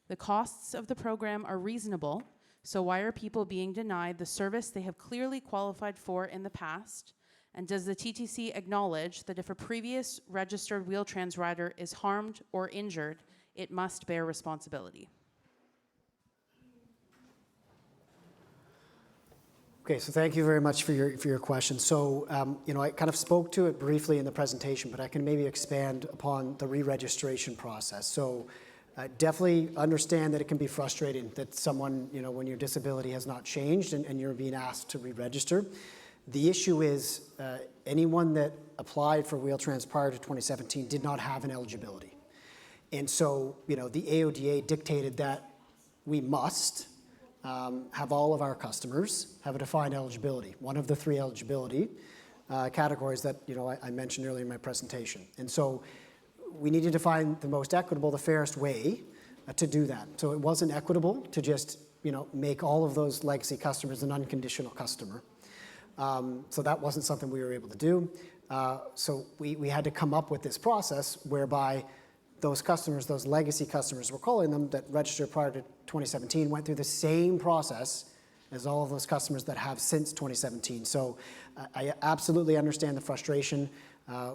The costs of the program are reasonable. So why are people being denied the service they have clearly qualified for in the past? And does the TTC acknowledge that if a previous registered Wheel-Trans rider is harmed or injured, it must bear responsibility? Okay, so thank you very much for your question. So, I kind of spoke to it briefly in the presentation, but I can maybe expand upon the re-registration process. So, definitely understand that it can be frustrating that someone, when your disability has not changed and you're being asked to re-register. The issue is anyone that applied for Wheel-Trans prior to 2017 did not have an eligibility. And so, the AODA dictated that we must have all of our customers have a defined eligibility, one of the 3 eligibility categories that, I mentioned earlier in my presentation. And so, we needed to find the most equitable, the fairest way to do that. So it wasn't equitable to just, make all of those legacy customers an unconditional customer. So that wasn't something we were able to do. So we had to come up with this process whereby those customers, those legacy customers, we're calling them, that registered prior to 2017, went through the same process as all of those customers that have since 2017. So I absolutely understand the frustration.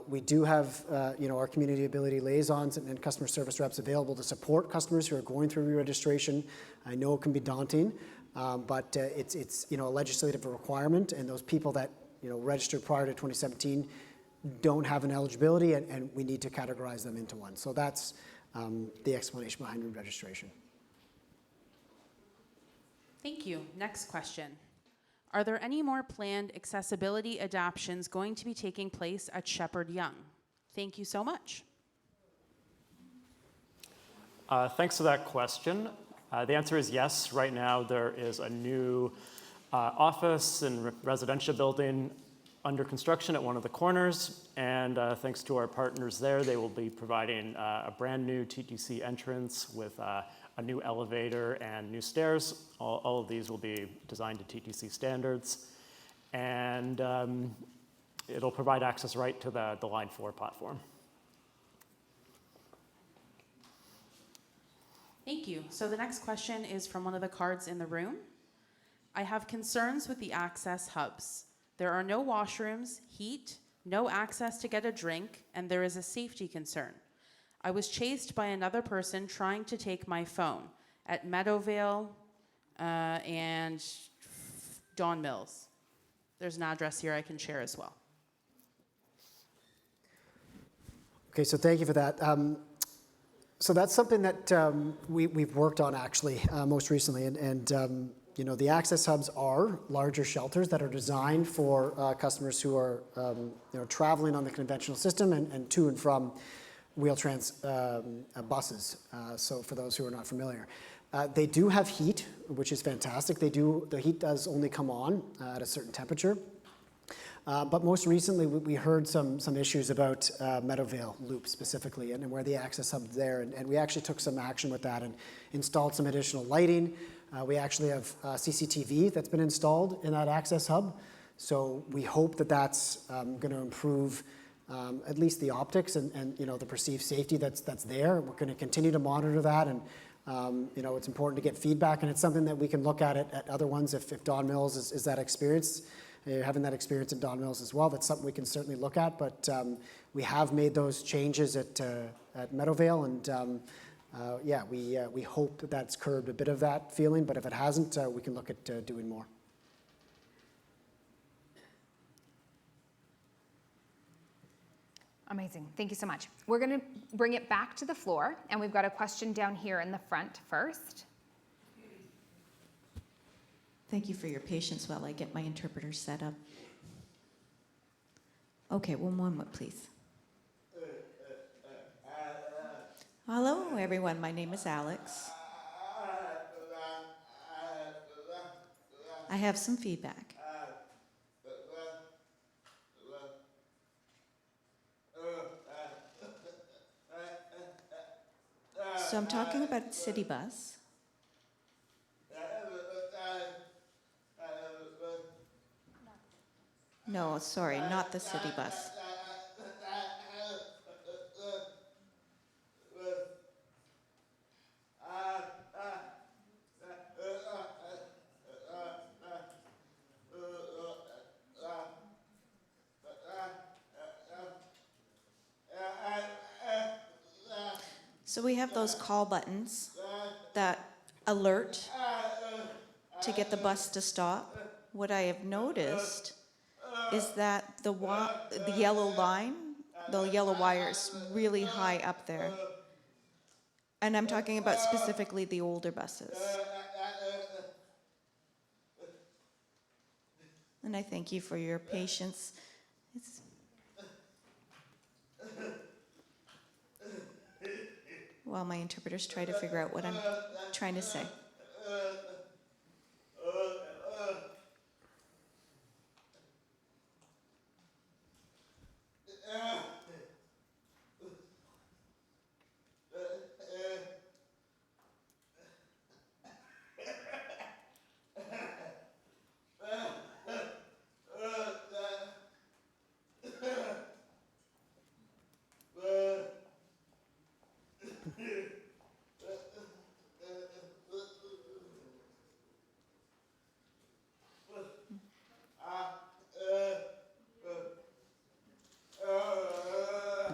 We do have, our community ability liaisons and customer service reps available to support customers who are going through re-registration. I know it can be daunting, but it's a legislative requirement, and those people that registered prior to 2017 don't have an eligibility, and we need to categorize them into one. So that's the explanation behind re-registration. Thank you. Next question. Are there any more planned accessibility adoptions going to be taking place at Shepherd Young? Thank you so much. Thanks for that question. The answer is yes. Right now there is a new office and residential building under construction at one of the corners, and thanks to our partners there, they will be providing a brand new TTC entrance with a new elevator and new stairs. All of these will be designed to TTC standards, and it'll provide access right to the Line 4 platform. Thank you. So the next question is from one of the cards in the room. I have concerns with the access hubs. There are no washrooms, heat, no access to get a drink, and there is a safety concern. I was chased by another person trying to take my phone at Meadowvale and Don Mills. There's an address here I can share as well. Okay, so thank you for that. So that's something that we've worked on actually most recently, and the access hubs are larger shelters that are designed for customers who are traveling on the conventional system and to and from Wheel-Trans buses. So for those who are not familiar, they do have heat, which is fantastic. The heat does only come on at a certain temperature. But most recently, we heard some issues about Meadowvale Loop specifically, and where the access hub there, and we actually took some action with that and installed some additional lighting. We actually have CCTV that's been installed in that access hub, so we hope that that's going to improve at least the optics and the perceived safety that's there. We're going to continue to monitor that, and it's important to get feedback, and it's something that we can look at other ones if Don Mills is that experienced. having that experience in Don Mills as well, that's something we can certainly look at. But we have made those changes at Meadowvale, and yeah, we hope that that's curbed a bit of that feeling. But if it hasn't, we can look at doing more. Amazing. Thank you so much. We're going to bring it back to the floor, and we've got a question down here in the front first. Thank you for your patience while I get my interpreter set up. Okay, one moment, please. Hello, everyone. My name is Alex. I have some feedback. So I'm talking about City Bus. No, sorry, not the City Bus. So we have those call buttons that alert to get the bus to stop. What I have noticed is that the yellow line, the yellow wire is really high up there. And I'm talking about specifically the older buses. And I thank you for your patience. While my interpreters try to figure out what I'm trying to say.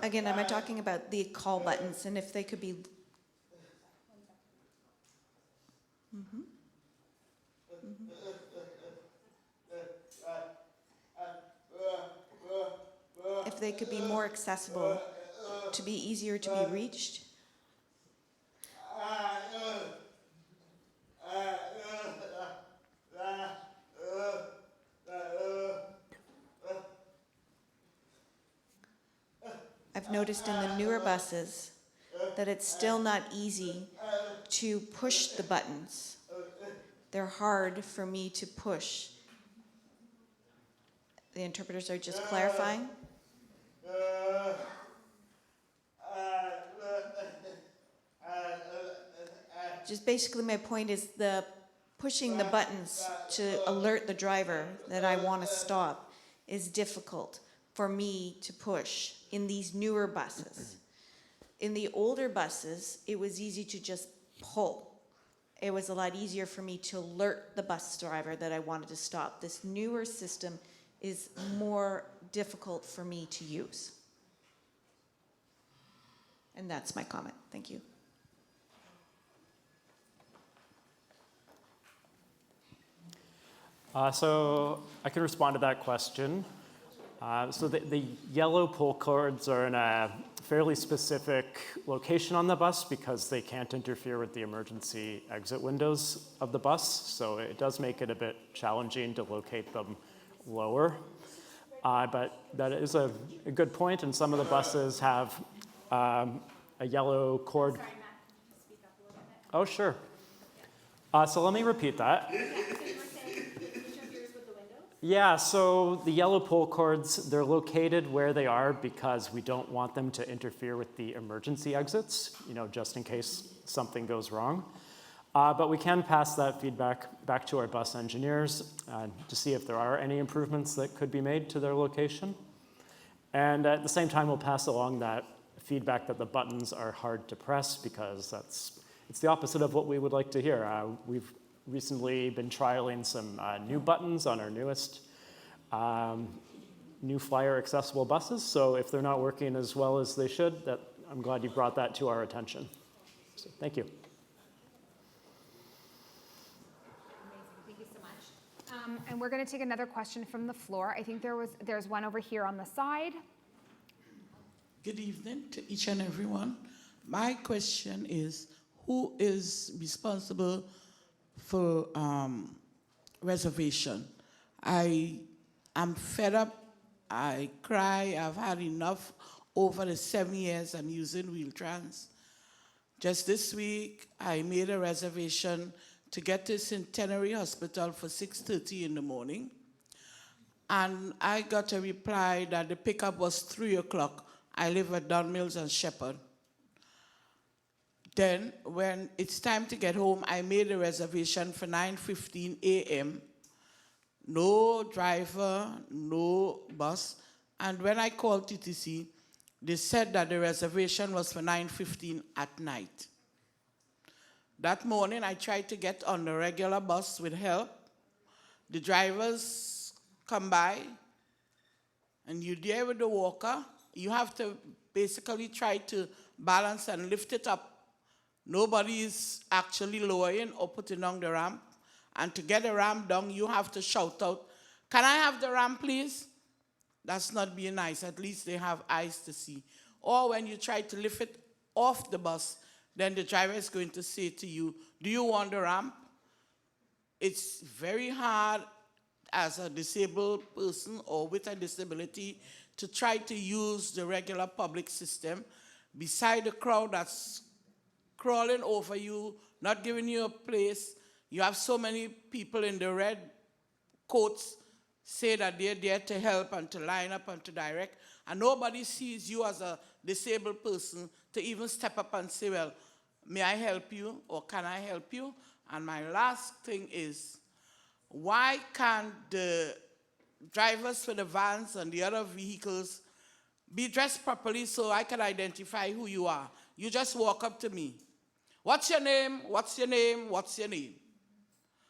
Again, am I talking about the call buttons and if they could be... If they could be more accessible, to be easier to be reached? I've noticed in the newer buses that it's still not easy to push the buttons. They're hard for me to push. The interpreters are just clarifying. Just basically my point is the pushing the buttons to alert the driver that I want to stop is difficult for me to push in these newer buses. In the older buses, it was easy to just pull. It was a lot easier for me to alert the bus driver that I wanted to stop. This newer system is more difficult for me to use. And that's my comment. Thank you. So I can respond to that question. So the yellow pull cords are in a fairly specific location on the bus because they can't interfere with the emergency exit windows of the bus. So it does make it a bit challenging to locate them lower. But that is a good point, and some of the buses have a yellow cord. Sorry, Matt, speak up a little bit. Oh, sure. So let me repeat that. Yeah, so the yellow pull cords, they're located where they are because we don't want them to interfere with the emergency exits, just in case something goes wrong. But we can pass that feedback back to our bus engineers to see if there are any improvements that could be made to their location. And at the same time, we'll pass along that feedback that the buttons are hard to press because it's the opposite of what we would like to hear. We've recently been trialing some new buttons on our newest New Flyer accessible buses, so if they're not working as well as they should, I'm glad you brought that to our attention. So thank you. Thank you so much. And we're going to take another question from the floor. I think there's one over here on the side. Good evening to each and everyone. My question is, who is responsible for reservation? I'm fed up. I cry. I've had enough over the 7 years I'm using Wheel-Trans. Just this week, I made a reservation to get to Centenary Hospital for 6:30 in the morning. And I got a reply that the pickup was 3 o'clock. I live at Don Mills and Shepherd. Then, when it's time to get home, I made a reservation for 9:15 a.m. No driver, no bus. And when I called TTC, they said that the reservation was for 9:15 at night. That morning, I tried to get on the regular bus with help. The drivers come by, and you're there with the walker. You have to basically try to balance and lift it up. Nobody is actually lowering or putting down the ramp. And to get the ramp down, you have to shout out, "Can I have the ramp, please?" That's not being nice. At least they have eyes to see. Or when you try to lift it off the bus, then the driver is going to say to you, "Do you want the ramp?" It's very hard as a disabled person or with a disability to try to use the regular public system beside the crowd that's crawling over you, not giving you a place. You have so many people in the red coats say that they're there to help and to line up and to direct, and nobody sees you as a disabled person to even step up and say, "Well, may I help you?" or "Can I help you?" And my last thing is, why can't the drivers for the vans and the other vehicles be dressed properly so I can identify who you are? You just walk up to me. "What's your name? What's your name? What's your name?"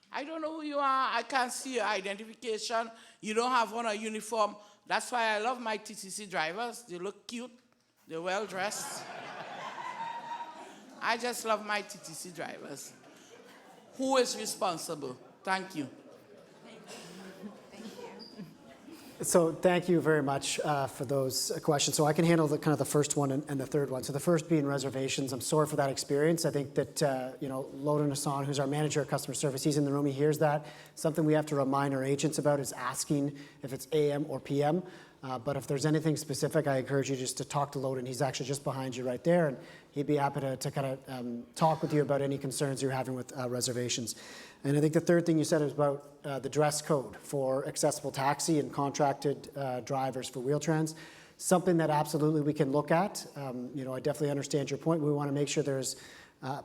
I don't know who you are. I can't see your identification. You don't have on a uniform. That's why I love my TTC drivers. They look cute. They're well dressed. I just love my TTC drivers. Who is responsible? Thank you. So thank you very much for those questions. So I can handle the kind of the first one and the third one. So the first being reservations. I'm sorry for that experience. I think that Loden Hassan, who's our manager of customer service, he's in the room. He hears that. Something we have to remind our agents about is asking if it's AM or PM. But if there's anything specific, I encourage you just to talk to Loden. He's actually just behind you right there, and he'd be happy to kind of talk with you about any concerns you're having with reservations. And I think the third thing you said is about the dress code for accessible taxi and contracted drivers for Wheel-Trans. Something that absolutely we can look at. I definitely understand your point. We want to make sure there's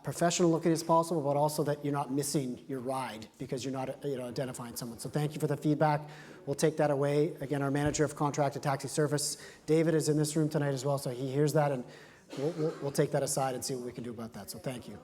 professional looking as possible, but also that you're not missing your ride because you're not identifying someone. So thank you for the feedback. We'll take that away. Again, our manager of contracted taxi service, David, is in this room tonight as well, so he hears that, and we'll take that aside and see what we can do about that. So thank you.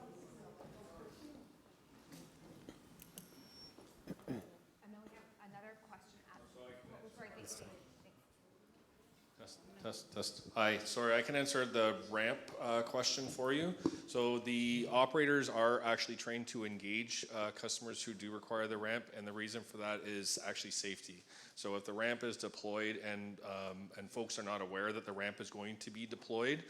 Test. Hi, sorry, I can answer the ramp question for you. So the operators are actually trained to engage customers who do require the ramp, and the reason for that is actually safety. So if the ramp is deployed and folks are not aware that the ramp is going to be deployed,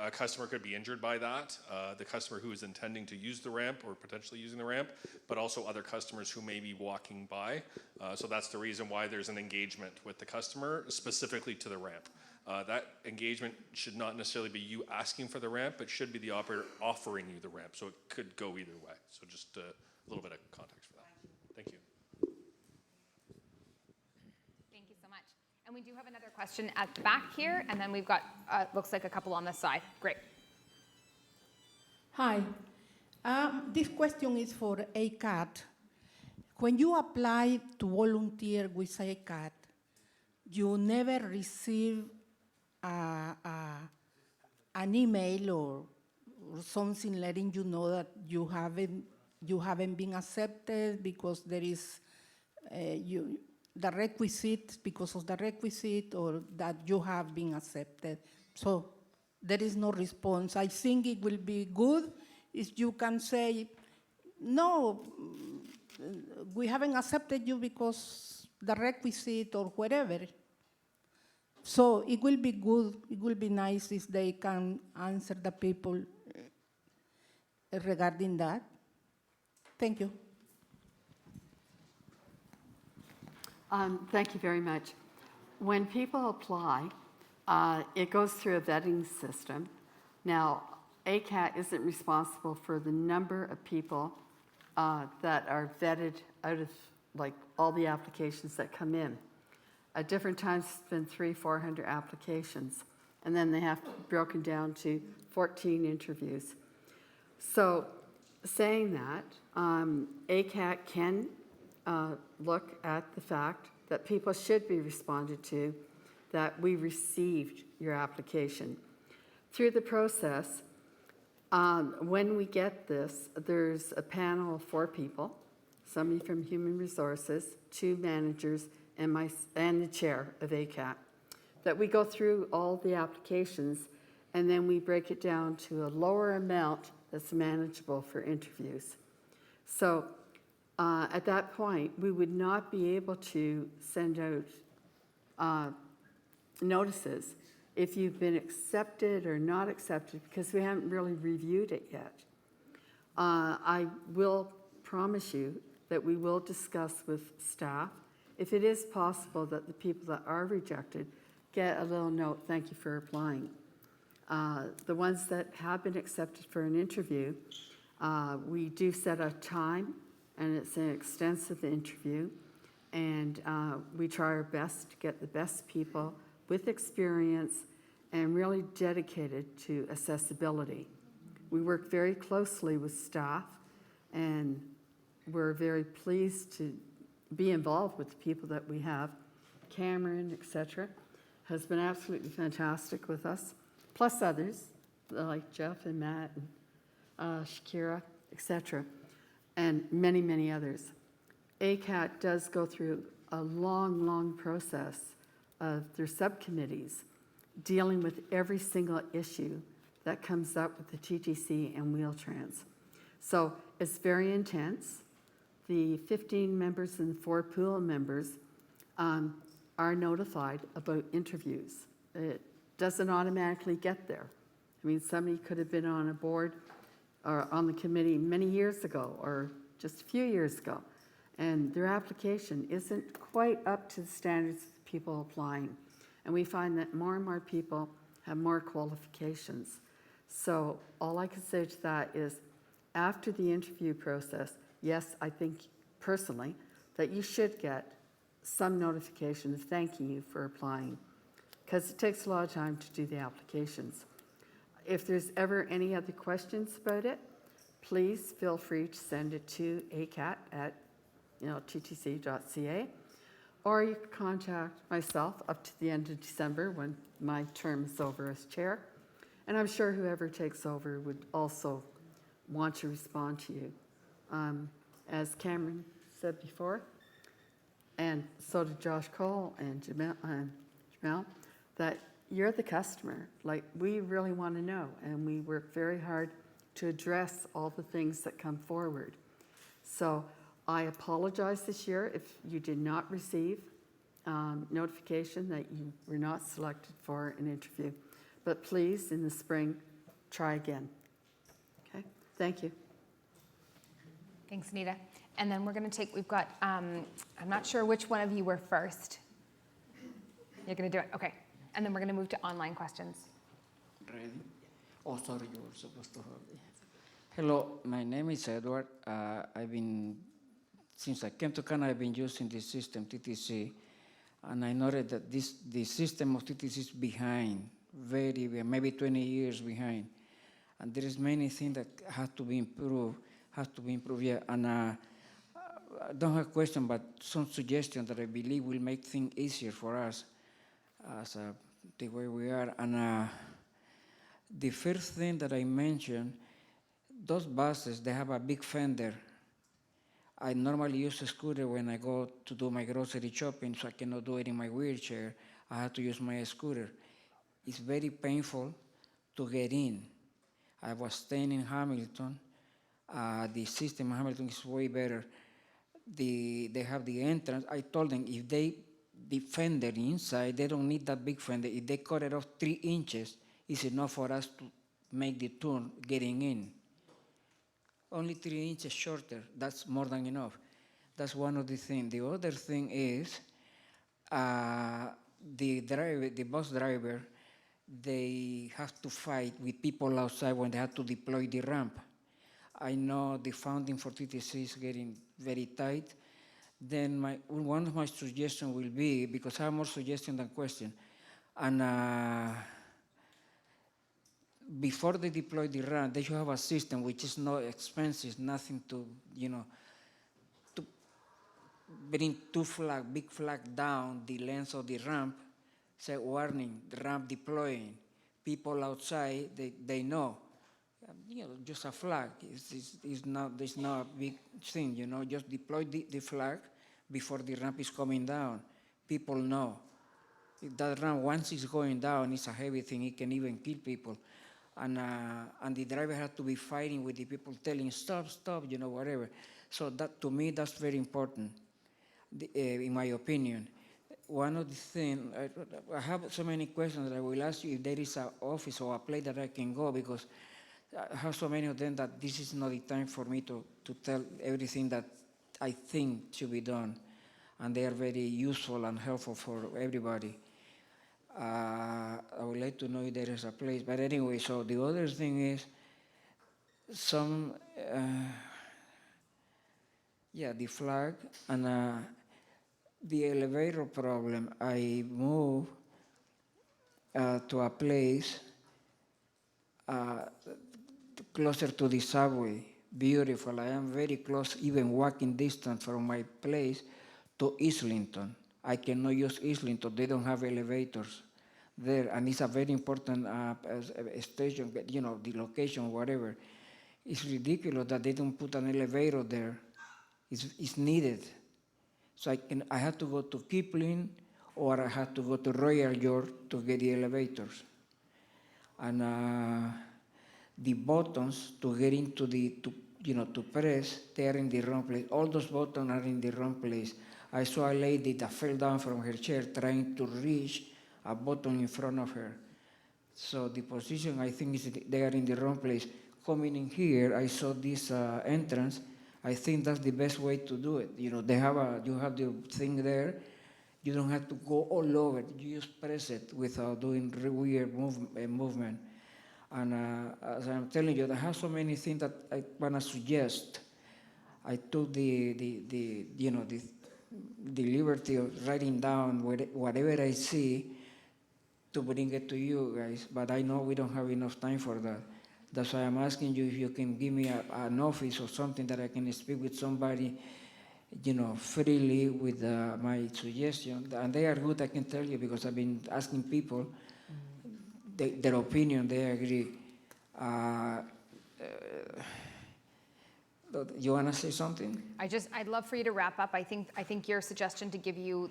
a customer could be injured by that, the customer who is intending to use the ramp or potentially using the ramp, but also other customers who may be walking by. So that's the reason why there's an engagement with the customer specifically to the ramp. That engagement should not necessarily be you asking for the ramp, but should be the operator offering you the ramp. So it could go either way. So just a little bit of context for that. Thank you. Thank you so much. And we do have another question at the back here, and then we've got, looks like a couple on this side. Great. Hi. This question is for ACAT. When you apply to volunteer with ACAT, you never receive an email or something letting you know that you haven't been accepted because there is the requisite, because of the requisite, or that you have been accepted. So there is no response. I think it will be good if you can say, no, we haven't accepted you because the requisite or whatever. So it will be good, it will be nice if they can answer the people regarding that. Thank you. Thank you very much. When people apply, it goes through a vetting system. Now, ACAT isn't responsible for the number of people that are vetted out of like all the applications that come in. At different times, it's been 300-400 applications, and then they have broken down to 14 interviews. So, saying that, ACAT can look at the fact that people should be responded to, that we received your application. Through the process, when we get this, there's a panel of 4 people, somebody from Human Resources, 2 managers, and the chair of ACAT, that we go through all the applications, and then we break it down to a lower amount that's manageable for interviews. So at that point, we would not be able to send out notices if you've been accepted or not accepted, because we haven't really reviewed it yet. I will promise you that we will discuss with staff if it is possible that the people that are rejected get a little note, thank you for applying. The ones that have been accepted for an interview, we do set a time, and it's an extensive interview, and we try our best to get the best people with experience and really dedicated to accessibility. We work very closely with staff, and we're very pleased to be involved with the people that we have. Cameron, etc., has been absolutely fantastic with us, plus others like Jeff and Matt and Shakira, etc., and many, many others. ACAT does go through a long, long process of their subcommittees dealing with every single issue that comes up with the TTC and Wheel-Trans. So it's very intense. The 15 members and 4 pool members are notified about interviews. It doesn't automatically get there. I mean, somebody could have been on a board or on the committee many years ago or just a few years ago, and their application isn't quite up to the standards of people applying. And we find that more and more people have more qualifications. So all I can say to that is, after the interview process, yes, I think personally that you should get some notification thanking you for applying, because it takes a lot of time to do the applications. If there's ever any other questions about it, please feel free to send it to ACAT at ttc.ca, or you can contact myself up to the end of December when my term is over as chair. And I'm sure whoever takes over would also want to respond to you. As Cameron said before, and so did Josh Cole and Jamel, that you're the customer. Like, we really want to know, and we work very hard to address all the things that come forward. So I apologize this year if you did not receive notification that you were not selected for an interview. But please, in the spring, try again. Okay? Thank you. Thanks, Anita. And then we're going to take, we've got, I'm not sure which one of you were first. You're going to do it? Okay. And then we're going to move to online questions. Ready? Oh, sorry, you were supposed to hold it. Hello, my name is Edward. Since I came to Canada, I've been using this system, TTC, and I noted that the system of TTC is behind, very, maybe 20 years behind. And there is many things that have to be improved, yeah. And I don't have a question, but some suggestions that I believe will make things easier for us as the way we are. And the first thing that I mentioned, those buses, they have a big fender I normally use a scooter when I go to do my grocery shopping, so I cannot do it in my wheelchair. I have to use my scooter. It's very painful to get in. I was staying in Hamilton. The system in Hamilton is way better. They have the entrance. I told them if the fender inside, they don't need that big fender. If they cut it off 3 inches, it's enough for us to make the turn getting in. Only 3 inches shorter, that's more than enough. That's one of the things. The other thing is the bus driver, they have to fight with people outside when they have to deploy the ramp. I know the funding for TTC is getting very tight. Then one of my suggestions will be, because I have more suggestions than questions, and before they deploy the ramp, they should have a system which is not expensive, nothing to, to bring 2 big flag down the length of the ramp, say warning, the ramp deploying. People outside, they know. Just a flag. It's not a big thing, Just deploy the flag before the ramp is coming down. People know. If that ramp, once it's going down, it's a heavy thing. It can even kill people. And the driver has to be fighting with the people telling, stop, whatever. So that, to me, that's very important, in my opinion. One of the things, I have so many questions that I will ask you if there is an office or a place that I can go, because I have so many of them that this is not the time for me to tell everything that I think should be done. And they are very useful and helpful for everybody. I would like to know if there is a place. But anyway, so the other thing is the flag and the elevator problem. I moved to a place closer to the subway. Beautiful. I am very close, even walking distance from my place to Islington. I cannot use Islington. They don't have elevators there, and it's a very important station, the location, whatever. It's ridiculous that they don't put an elevator there. It's needed. So I have to go to Kipling, or I have to go to Royal York to get the elevators. And the buttons to get into to press, they are in the wrong place. All those buttons are in the wrong place. I saw a lady that fell down from her chair trying to reach a button in front of her. So the position, I think, is they are in the wrong place. Coming in here, I saw this entrance. I think that's the best way to do it. You have the thing there. You don't have to go all over. You just press it without doing weird movement. And as I'm telling you, I have so many things that I want to suggest. I took the liberty of writing down whatever I see to bring it to you guys, but I know we don't have enough time for that. That's why I'm asking you if you can give me an office or something that I can speak with somebody, freely with my suggestion. And they are good, I can tell you, because I've been asking people their opinion, they agree. You want to say something? I'd love for you to wrap up. I think your suggestion to give you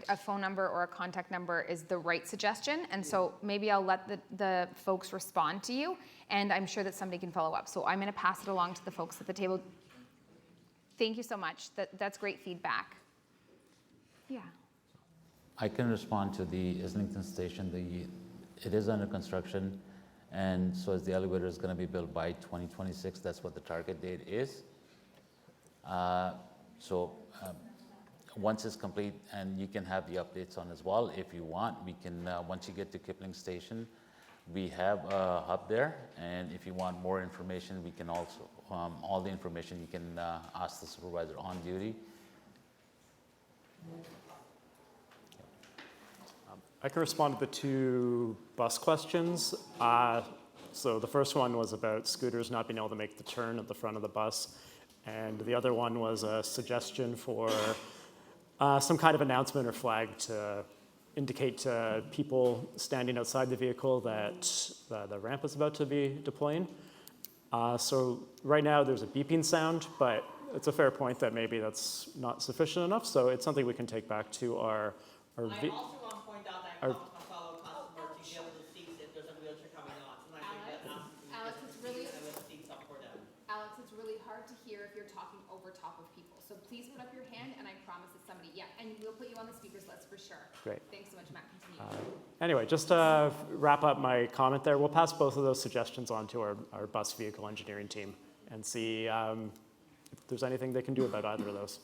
a phone number or a contact number is the right suggestion. And so maybe I'll let the folks respond to you, and I'm sure that somebody can follow up. So I'm going to pass it along to the folks at the table. Thank you so much. That's great feedback. Yeah. I can respond to the Islington station. It is under construction, and so as the elevator is going to be built by 2026. That's what the target date is. Once it's complete, and you can have the updates on as well if you want. We can, once you get to Kipling Station, we have a hub there, and if you want more information, we can also, all the information you can ask the supervisor on duty. I can respond to the 2 bus questions. So the first one was about scooters not being able to make the turn at the front of the bus. And the other one was a suggestion for some kind of announcement or flag to indicate to people standing outside the vehicle that the ramp is about to be deploying. So right now there's a beeping sound, but it's a fair point that maybe that's not sufficient enough, so it's something we can take back to our I also want to point out that I our- talked to my fellow customer to be able to see if there's a wheelchair coming on. Sometimes they get asked to Alex, it's really, I will seats up for them. Alex, it's really hard to hear if you're talking over top of people. So please put up your hand, and I promise it's somebody. Yeah, and we'll put you on the speakers list for sure. Great. Thanks so much, Matt. Continue. Anyway, just to wrap up my comment there, we'll pass both of those suggestions on to our bus vehicle engineering team and see if there's anything they can do about either of those.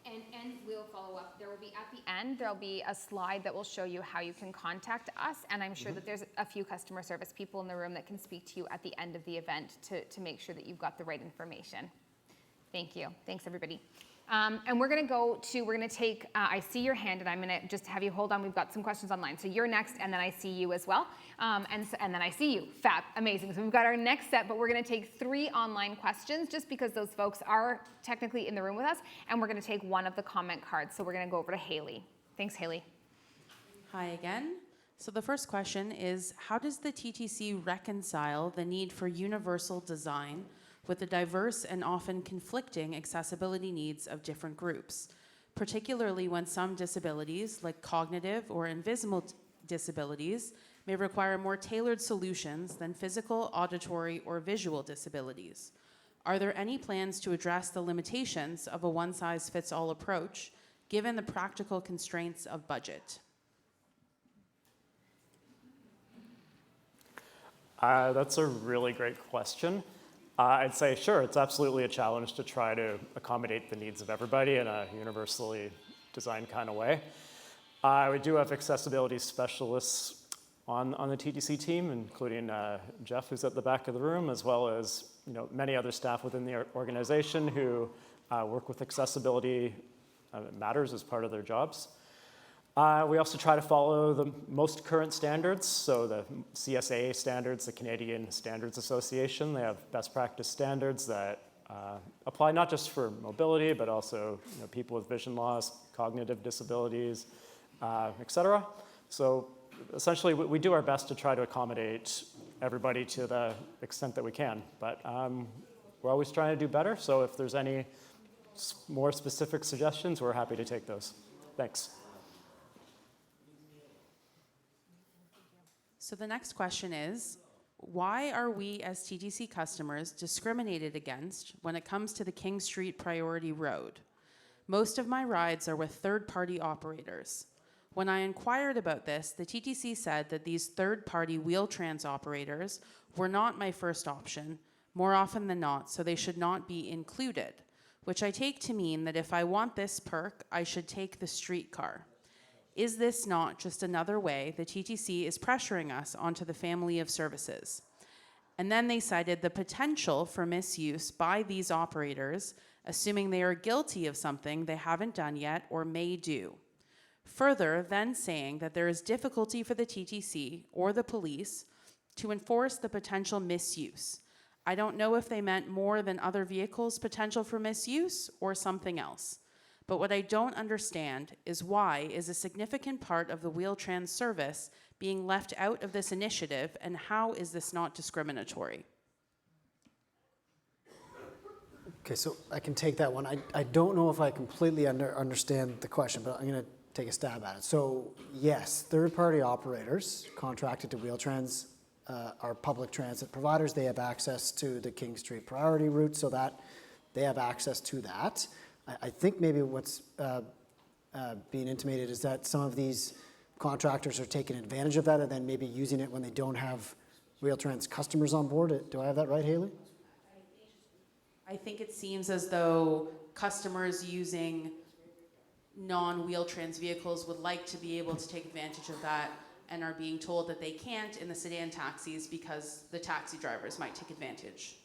And we'll follow up. There will be at the end, there'll be a slide that will show you how you can contact us. And I'm sure that there's a few customer service people in the room that can speak to you at the end of the event to make sure that you've got the right information. Thank you. Thanks, everybody. And we're going to take, I see your hand, and I'm going to just have you hold on. We've got some questions online. So you're next, and then I see you as well. And then I see you. Fab. Amazing. So we've got our next set, but we're going to take 3 online questions just because those folks are technically in the room with us, and we're going to take one of the comment cards. So we're going to go over to Haley. Thanks, Haley. Hi again. So the first question is, how does the TTC reconcile the need for universal design with the diverse and often conflicting accessibility needs of different groups, particularly when some disabilities, like cognitive or invisible disabilities, may require more tailored solutions than physical, auditory, or visual disabilities? Are there any plans to address the limitations of a one-size-fits-all approach, given the practical constraints of budget? That's a really great question. I'd say, sure, it's absolutely a challenge to try to accommodate the needs of everybody in a universally designed kind of way. We do have accessibility specialists on the TTC team, including Jeff, who's at the back of the room, as well as many other staff within the organization who work with accessibility matters as part of their jobs. We also try to follow the most current standards, so the CSA standards, the Canadian Standards Association. They have best practice standards that apply not just for mobility, but also people with vision loss, cognitive disabilities, et cetera. So essentially, we do our best to try to accommodate everybody to the extent that we can, but we're always trying to do better, so if there's any more specific suggestions, we're happy to take those. Thanks. So the next question is, why are we as TTC customers discriminated against when it comes to the King Street Priority Road? Most of my rides are with third-party operators. When I inquired about this, the TTC said that these third-party Wheel-Trans operators were not my first option, more often than not, so they should not be included, which I take to mean that if I want this perk, I should take the streetcar. Is this not just another way the TTC is pressuring us onto the family of services? And then they cited the potential for misuse by these operators, assuming they are guilty of something they haven't done yet or may do. Further, then saying that there is difficulty for the TTC or the police to enforce the potential misuse. I don't know if they meant more than other vehicles' potential for misuse or something else. But what I don't understand is why is a significant part of the Wheel-Trans service being left out of this initiative, and how is this not discriminatory? Okay, so I can take that one. I don't know if I completely understand the question, but I'm going to take a stab at it. So yes, third-party operators contracted to Wheel-Trans are public transit providers. They have access to the King Street Priority route, so that they have access to that. I think maybe what's being intimated is that some of these contractors are taking advantage of that and then maybe using it when they don't have Wheel-Trans customers on board. Do I have that right, Haley? I think it seems as though customers using non-Wheel-Trans vehicles would like to be able to take advantage of that and are being told that they can't in the sedan taxis because the taxi drivers might take advantage.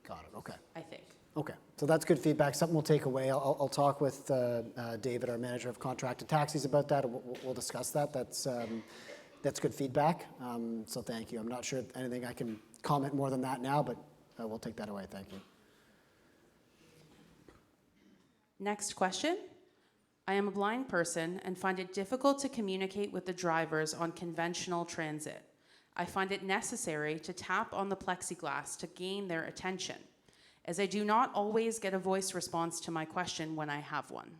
Got it, okay. I think. Okay, so that's good feedback, something we'll take away. I'll talk with David, our manager of contracted taxis, about that, and we'll discuss that. That's good feedback, so thank you. I'm not sure anything I can comment more than that now, but we'll take that away, thank you. Next question. I am a blind person and find it difficult to communicate with the drivers on conventional transit. I find it necessary to tap on the plexiglass to gain their attention. as I do not always get a voice response to my question when I have one.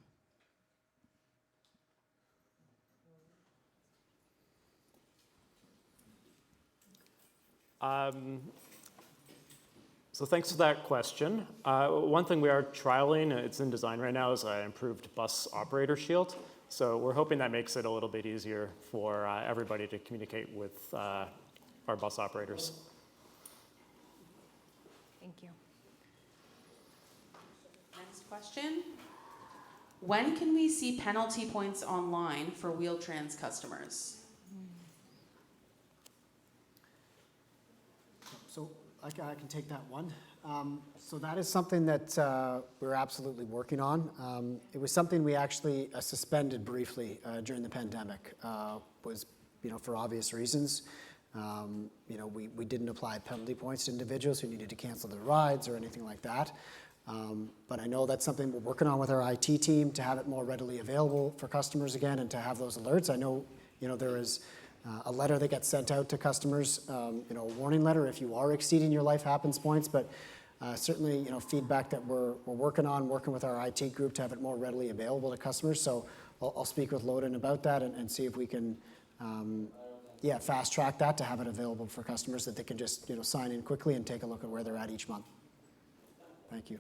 So thanks for that question. One thing we are trialing, it's in design right now, is an improved bus operator shield. So we're hoping that makes it a little bit easier for everybody to communicate with our bus operators. Thank you. Next question. When can we see penalty points online for Wheel-Trans customers? So I can take that one. So that is something that we're absolutely working on. It was something we actually suspended briefly during the pandemic. Was for obvious reasons. We didn't apply penalty points to individuals who needed to cancel their rides or anything like that. But I know that's something we're working on with our IT team to have it more readily available for customers again and to have those alerts. I know there is a letter that gets sent out to customers, a warning letter if you are exceeding your life happens points, but certainly, feedback that we're working on, working with our IT group to have it more readily available to customers. So I'll speak with Loden about that and see if we can, fast track that to have it available for customers that they can just, sign in quickly and take a look at where they're at each month. Thank you.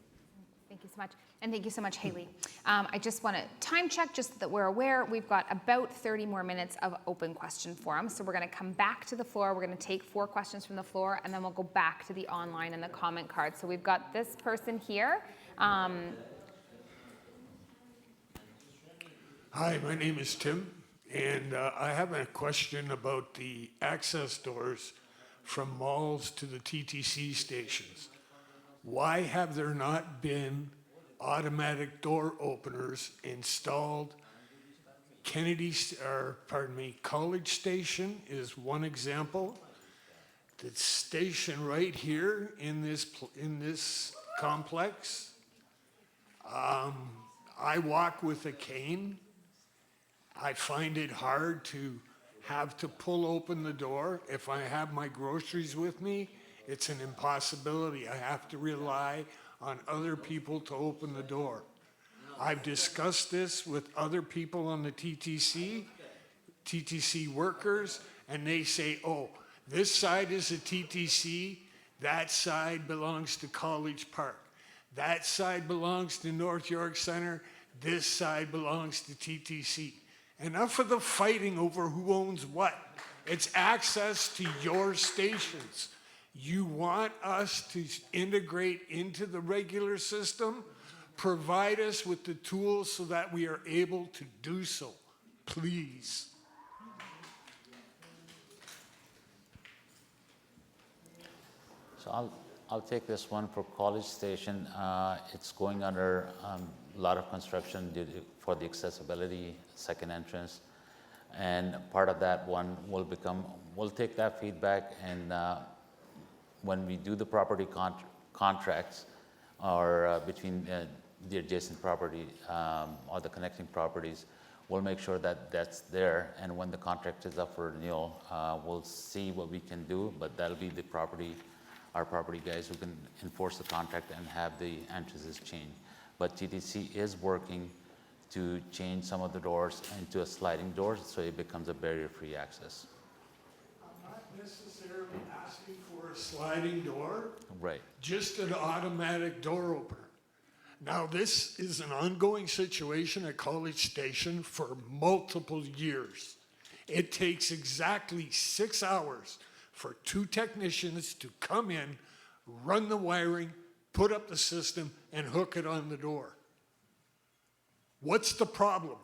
Thank you so much. And thank you so much, Haley. I just want to time check just so that we're aware. We've got about 30 more minutes of open question forum. So we're going to come back to the floor. We're going to take 4 questions from the floor, and then we'll go back to the online and the comment card. So we've got this person here. Hi, my name is Tim, and I have a question about the access doors from malls to the TTC stations. Why have there not been automatic door openers installed? College Station is one example. The station right here in this complex. I walk with a cane. I find it hard to have to pull open the door. If I have my groceries with me, it's an impossibility. I have to rely on other people to open the door. I've discussed this with other people on the TTC workers, and they say, oh, this side is a TTC, that side belongs to College Park. That side belongs to North York Center, this side belongs to TTC. Enough of the fighting over who owns what. It's access to your stations. You want us to integrate into the regular system? Provide us with the tools so that we are able to do so, please. So I'll take this one for College Station. It's going under a lot of construction for the accessibility second entrance. And part of that one we'll take that feedback, and when we do the property contracts or between the adjacent property or the connecting properties, we'll make sure that that's there. And when the contract is up for renewal, we'll see what we can do, but that'll be our property guys who can enforce the contract and have the entrances changed. But TTC is working to change some of the doors into a sliding door so it becomes a barrier-free access. I'm not necessarily asking for a sliding door. Right. Just an automatic door opener. Now, this is an ongoing situation at College Station for multiple years. It takes exactly 6 hours for 2 technicians to come in, run the wiring, put up the system, and hook it on the door. What's the problem?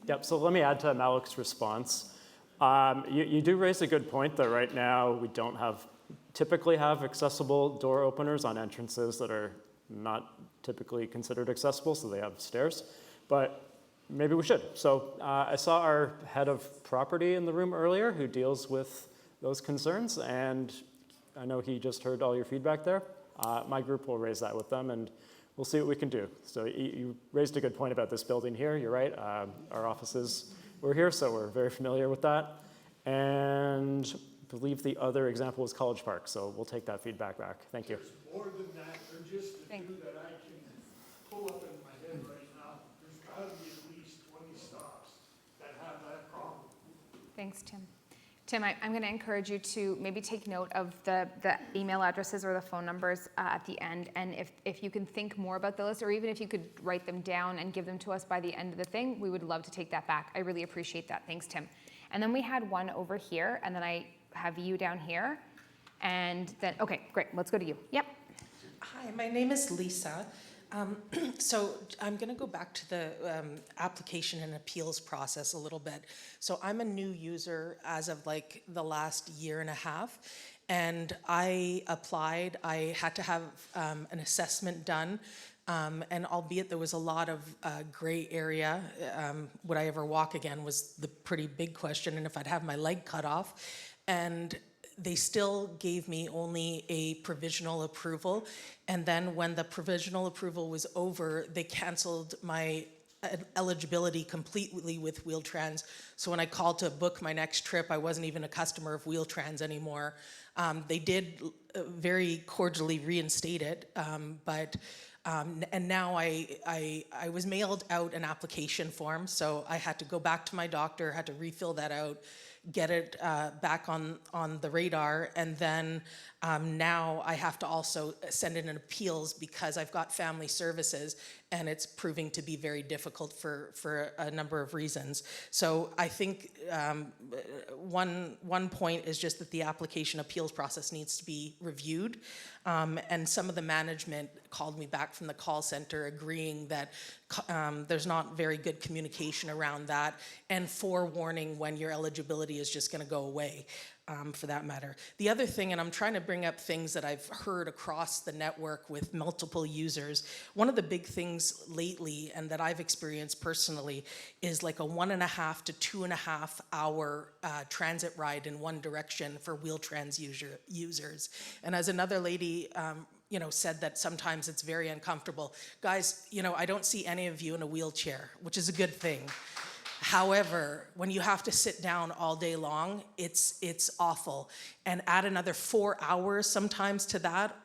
Yep, so let me add to Malik's response. You do raise a good point that right now we don't typically have accessible door openers on entrances that are not typically considered accessible, so they have stairs, but maybe we should. So I saw our head of property in the room earlier who deals with those concerns, and I know he just heard all your feedback there. My group will raise that with them, and we'll see what we can do. So you raised a good point about this building here. You're right. Our offices were here, so we're very familiar with that. And believe the other example was College Park, so we'll take that feedback back. Thank you. More than that, or just the two that I can pull up in my head right now, there's gotta be at least 20 stops that have that problem. Thanks, Tim. Tim, I'm going to encourage you to maybe take note of the email addresses or the phone numbers at the end. And if you can think more about the list, or even if you could write them down and give them to us by the end of the thing, we would love to take that back. I really appreciate that. Thanks, Tim. And then we had one over here, and then I have you down here. And then, okay, great. Let's go to you. Yep. Hi, my name is Lisa. So I'm going to go back to the application and appeals process a little bit. So I'm a new user as of like the last year and a half, and I applied. I had to have an assessment done, and albeit there was a lot of gray area, would I ever walk again was the pretty big question, and if I'd have my leg cut off. And they still gave me only a provisional approval. And then when the provisional approval was over, they canceled my eligibility completely with Wheel-Trans. So when I called to book my next trip, I wasn't even a customer of Wheel-Trans anymore. They did very cordially reinstate it, and now I was mailed out an application form, so I had to go back to my doctor, had to refill that out, get it back on the radar, and then now I have to also send in an appeals because I've got family services, and it's proving to be very difficult for a number of reasons. So I think one point is just that the application appeals process needs to be reviewed, and some of the management called me back from the call center agreeing that there's not very good communication around that, and forewarning when your eligibility is just going to go away. For that matter. The other thing, and I'm trying to bring up things that I've heard across the network with multiple users, one of the big things lately, and that I've experienced personally, is like a 1.5 to 2.5 hour transit ride in one direction for Wheel-Trans users. And as another lady said that sometimes it's very uncomfortable. Guys, I don't see any of you in a wheelchair, which is a good thing. However, when you have to sit down all day long, it's awful. And add another 4 hours sometimes to that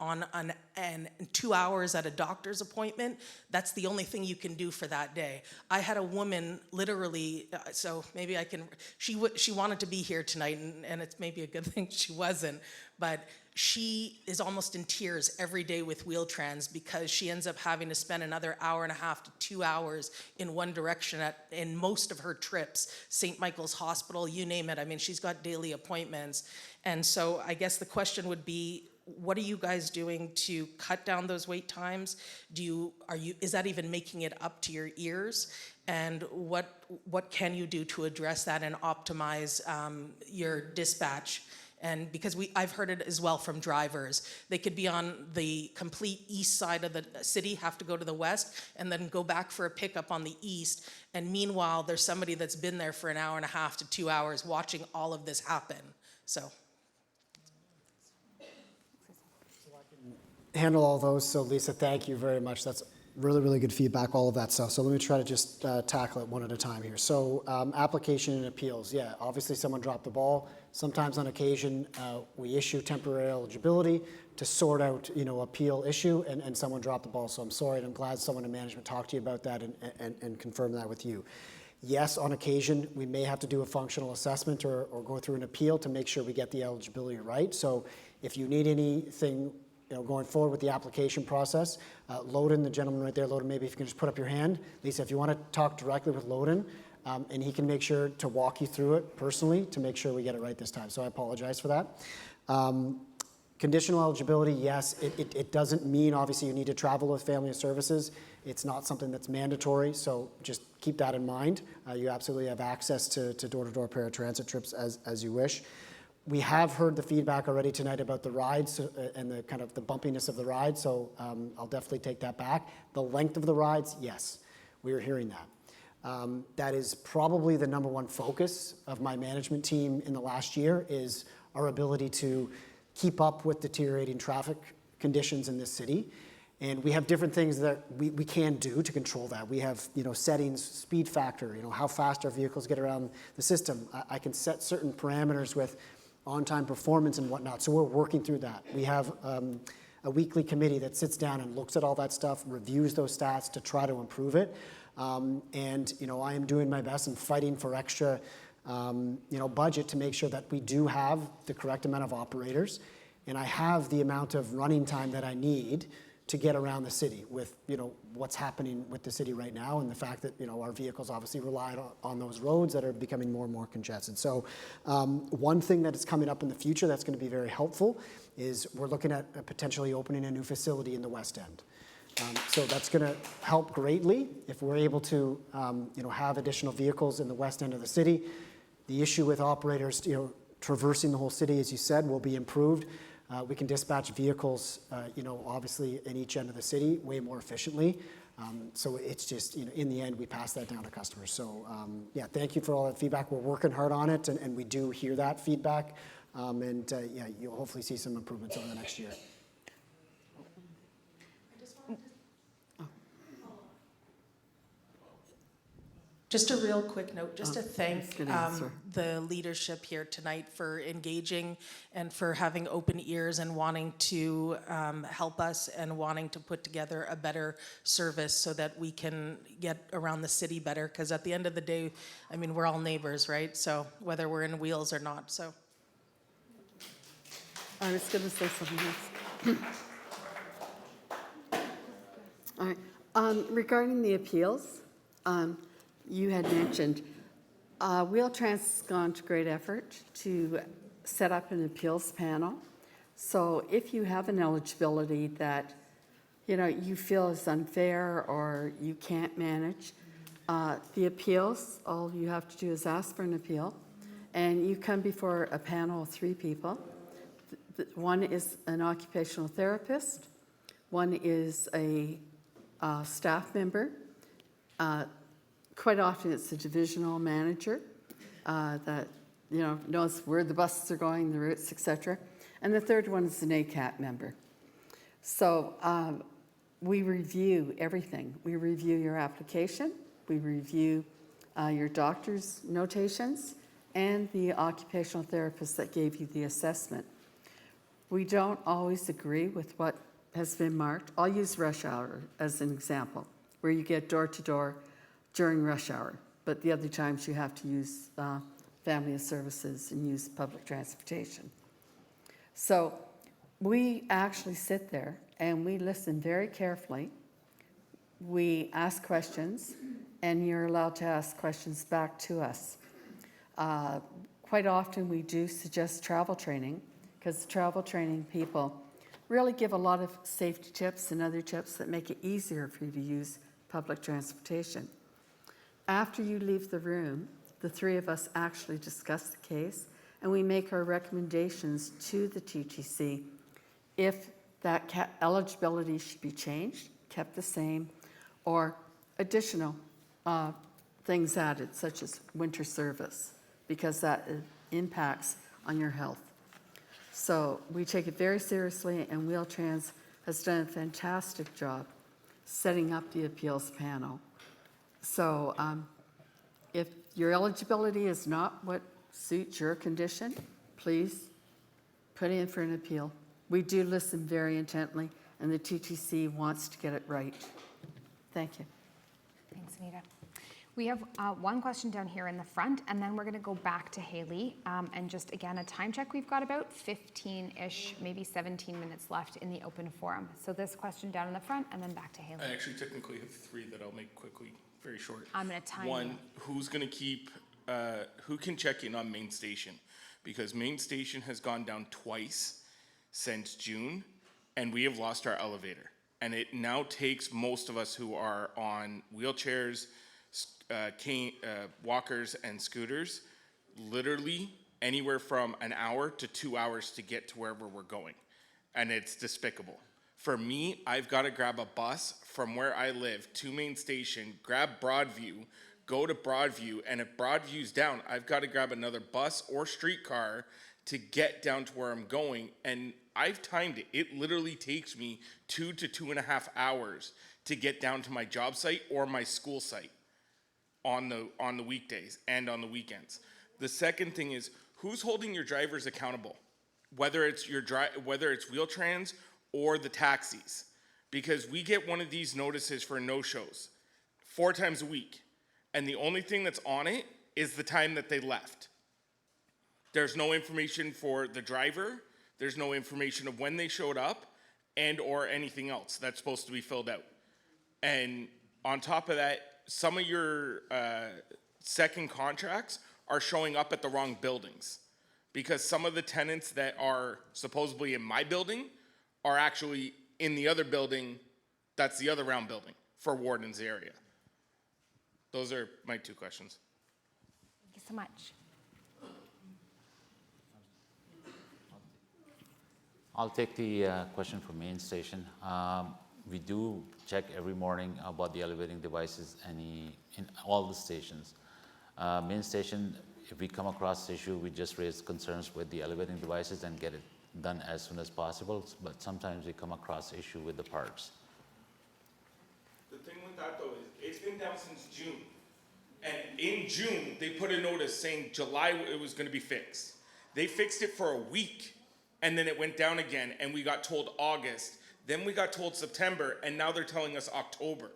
and 2 hours at a doctor's appointment, that's the only thing you can do for that day. I had a woman literally, so maybe I can, she wanted to be here tonight, and it's maybe a good thing she wasn't, but she is almost in tears every day with Wheel-Trans because she ends up having to spend another 1.5 to 2 hours in one direction in most of her trips, St. Michael's Hospital, you name it. I mean, she's got daily appointments. And so I guess the question would be, what are you guys doing to cut down those wait times? Is that even making it up to your ears? And what can you do to address that and optimize your dispatch? And because I've heard it as well from drivers. They could be on the complete east side of the city, have to go to the west, and then go back for a pickup on the east. And meanwhile, there's somebody that's been there for 1.5 to 2 hours watching all of this happen. So. Handle all those. So Lisa, thank you very much. That's really, really good feedback, all of that stuff. So let me try to just tackle it one at a time here. So application and appeals. Yeah, obviously someone dropped the ball. Sometimes on occasion, we issue temporary eligibility to sort out, appeal issue, and someone dropped the ball. So I'm sorry, and I'm glad someone in management talked to you about that and confirmed that with you. Yes, on occasion, we may have to do a functional assessment or go through an appeal to make sure we get the eligibility right. So if you need anything going forward with the application process, Loden, the gentleman right there, Loden, maybe if you can just put up your hand. Lisa, if you want to talk directly with Loden, and he can make sure to walk you through it personally to make sure we get it right this time. So I apologize for that. Conditional eligibility, yes, it doesn't mean obviously you need to travel with family services. It's not something that's mandatory, so just keep that in mind. You absolutely have access to door-to-door paratransit trips as you wish. We have heard the feedback already tonight about the rides and the kind of the bumpiness of the ride, so I'll definitely take that back. The length of the rides, yes, we are hearing that. That is probably the number one focus of my management team in the last year is our ability to keep up with deteriorating traffic conditions in this city. And we have different things that we can do to control that. We have, settings, speed factor, how fast our vehicles get around the system. I can set certain parameters with on-time performance and whatnot. So we're working through that. We have a weekly committee that sits down and looks at all that stuff, reviews those stats to try to improve it. And I am doing my best and fighting for extra budget to make sure that we do have the correct amount of operators, and I have the amount of running time that I need to get around the city with what's happening with the city right now, and the fact that our vehicles obviously rely on those roads that are becoming more and more congested. So one thing that is coming up in the future that's going to be very helpful is we're looking at potentially opening a new facility in the West End. So that's going to help greatly if we're able to have additional vehicles in the west end of the city. The issue with operators traversing the whole city, as you said, will be improved. We can dispatch vehicles, obviously in each end of the city way more efficiently. So it's just, in the end, we pass that down to customers. So thank you for all that feedback. We're working hard on it, and we do hear that feedback. You'll hopefully see some improvements over the next year. Just a real quick note, just to that's thank a good answer. the leadership here tonight for engaging and for having open ears and wanting to help us and wanting to put together a better service so that we can get around the city better. Because at the end of the day, I mean, we're all neighbors, right? So whether we're in Wheels or not, so. I was going to say something else. All right. Regarding the appeals, you had mentioned Wheel-Trans has gone to great effort to set up an appeals panel. So if you have an eligibility that you feel is unfair or you can't manage, the appeals, all you have to do is ask for an appeal, and you come before a panel of 3 people. One is an occupational therapist, one is a staff member. Quite often it's a divisional manager that knows where the buses are going, the routes, etc. And the third one is an ACAT member. So we review everything. We review your application, we review your doctor's notations, and the occupational therapist that gave you the assessment. We don't always agree with what has been marked. I'll use rush hour as an example, where you get door-to-door during rush hour, but the other times you have to use family of services and use public transportation. So we actually sit there and we listen very carefully. We ask questions, and you're allowed to ask questions back to us. Quite often we do suggest travel training, because travel training people really give a lot of safety tips and other tips that make it easier for you to use public transportation. After you leave the room, the 3 of us actually discuss the case, and we make our recommendations to the TTC if that eligibility should be changed, kept the same, or additional things added, such as winter service, because that impacts on your health. So we take it very seriously, and Wheel-Trans has done a fantastic job setting up the appeals panel. So if your eligibility is not what suits your condition, please put in for an appeal. We do listen very intently, and the TTC wants to get it right. Thank you. Thanks, Anita. We have one question down here in the front, and then we're going to go back to Haley. And just again, a time check, we've got about 15-ish, maybe 17 minutes left in the open forum. So this question down in the front, and then back to Haley. I actually technically have 3 that I'll make quickly, very short. I'm going to time One, you. who's going to keep, who can check in on Main Station? Because Main Station has gone down twice since June, and we have lost our elevator. And it now takes most of us who are on wheelchairs, walkers and scooters, literally anywhere from an hour to 2 hours to get to wherever we're going. And it's despicable. For me, I've got to grab a bus from where I live to Main Station, grab Broadview, go to Broadview, and if Broadview's down, I've got to grab another bus or streetcar to get down to where I'm going. And I've timed it. It literally takes me 2 to 2.5 hours to get down to my job site or my school site on the weekdays and on the weekends. The second thing is, who's holding your drivers accountable? Whether it's whether it's Wheel-Trans or the taxis, because we get one of these notices for no-shows 4 times a week, and the only thing that's on it is the time that they left. There's no information for the driver. There's no information of when they showed up and or anything else that's supposed to be filled out. And on top of that, some of your second contracts are showing up at the wrong buildings, because some of the tenants that are supposedly in my building are actually in the other building, that's the other round building for Warden's area. Those are my 2 questions. Thank you so much. I'll take the question from main station. We do check every morning about the elevating devices in all the stations. Main station, if we come across the issue, we just raise concerns with the elevating devices and get it done as soon as possible, but sometimes we come across issue with the parts. The thing with that though is it's been down since June. And in June, they put a notice saying July it was gonna be fixed. They fixed it for a week and then it went down again and we got told August, then we got told September, and now they're telling us October.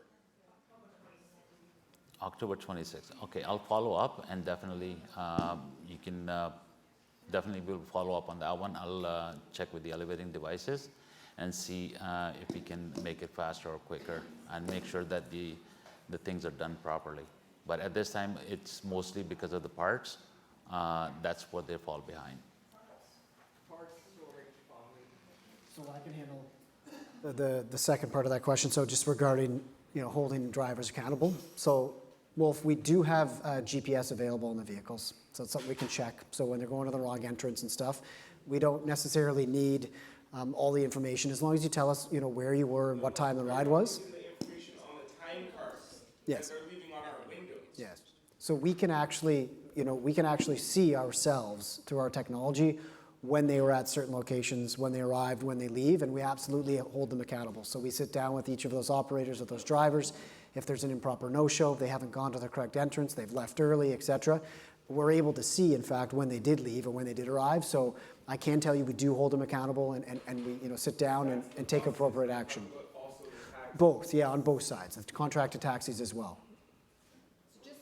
October 26th. Okay, I'll follow up and definitely you can definitely we'll follow up on that one. I'll check with the elevating devices and see if we can make it faster or quicker and make sure that the things are done properly. But at this time, it's mostly because of the parts. That's what they fall behind. So I can handle the second part of that question. So just regarding, holding drivers accountable. So, Wolf, we do have GPS available in the vehicles. So it's something we can check. So when they're going to the wrong entrance and stuff, we don't necessarily need all the information, as long as you tell us, where you were and what time the ride was. The information on the time cards Yes. that they're leaving on our windows. Yes. So we can actually, see ourselves through our technology when they were at certain locations, when they arrived, when they leave, and we absolutely hold them accountable. So we sit down with each of those operators, with those drivers. If there's an improper no-show, they haven't gone to the correct entrance, they've left early, etc. We're able to see, in fact, when they did leave and when they did arrive. So I can tell you we do hold them accountable, and we sit down and take appropriate action. Both, yeah, on both sides, the contracted taxis as well. Just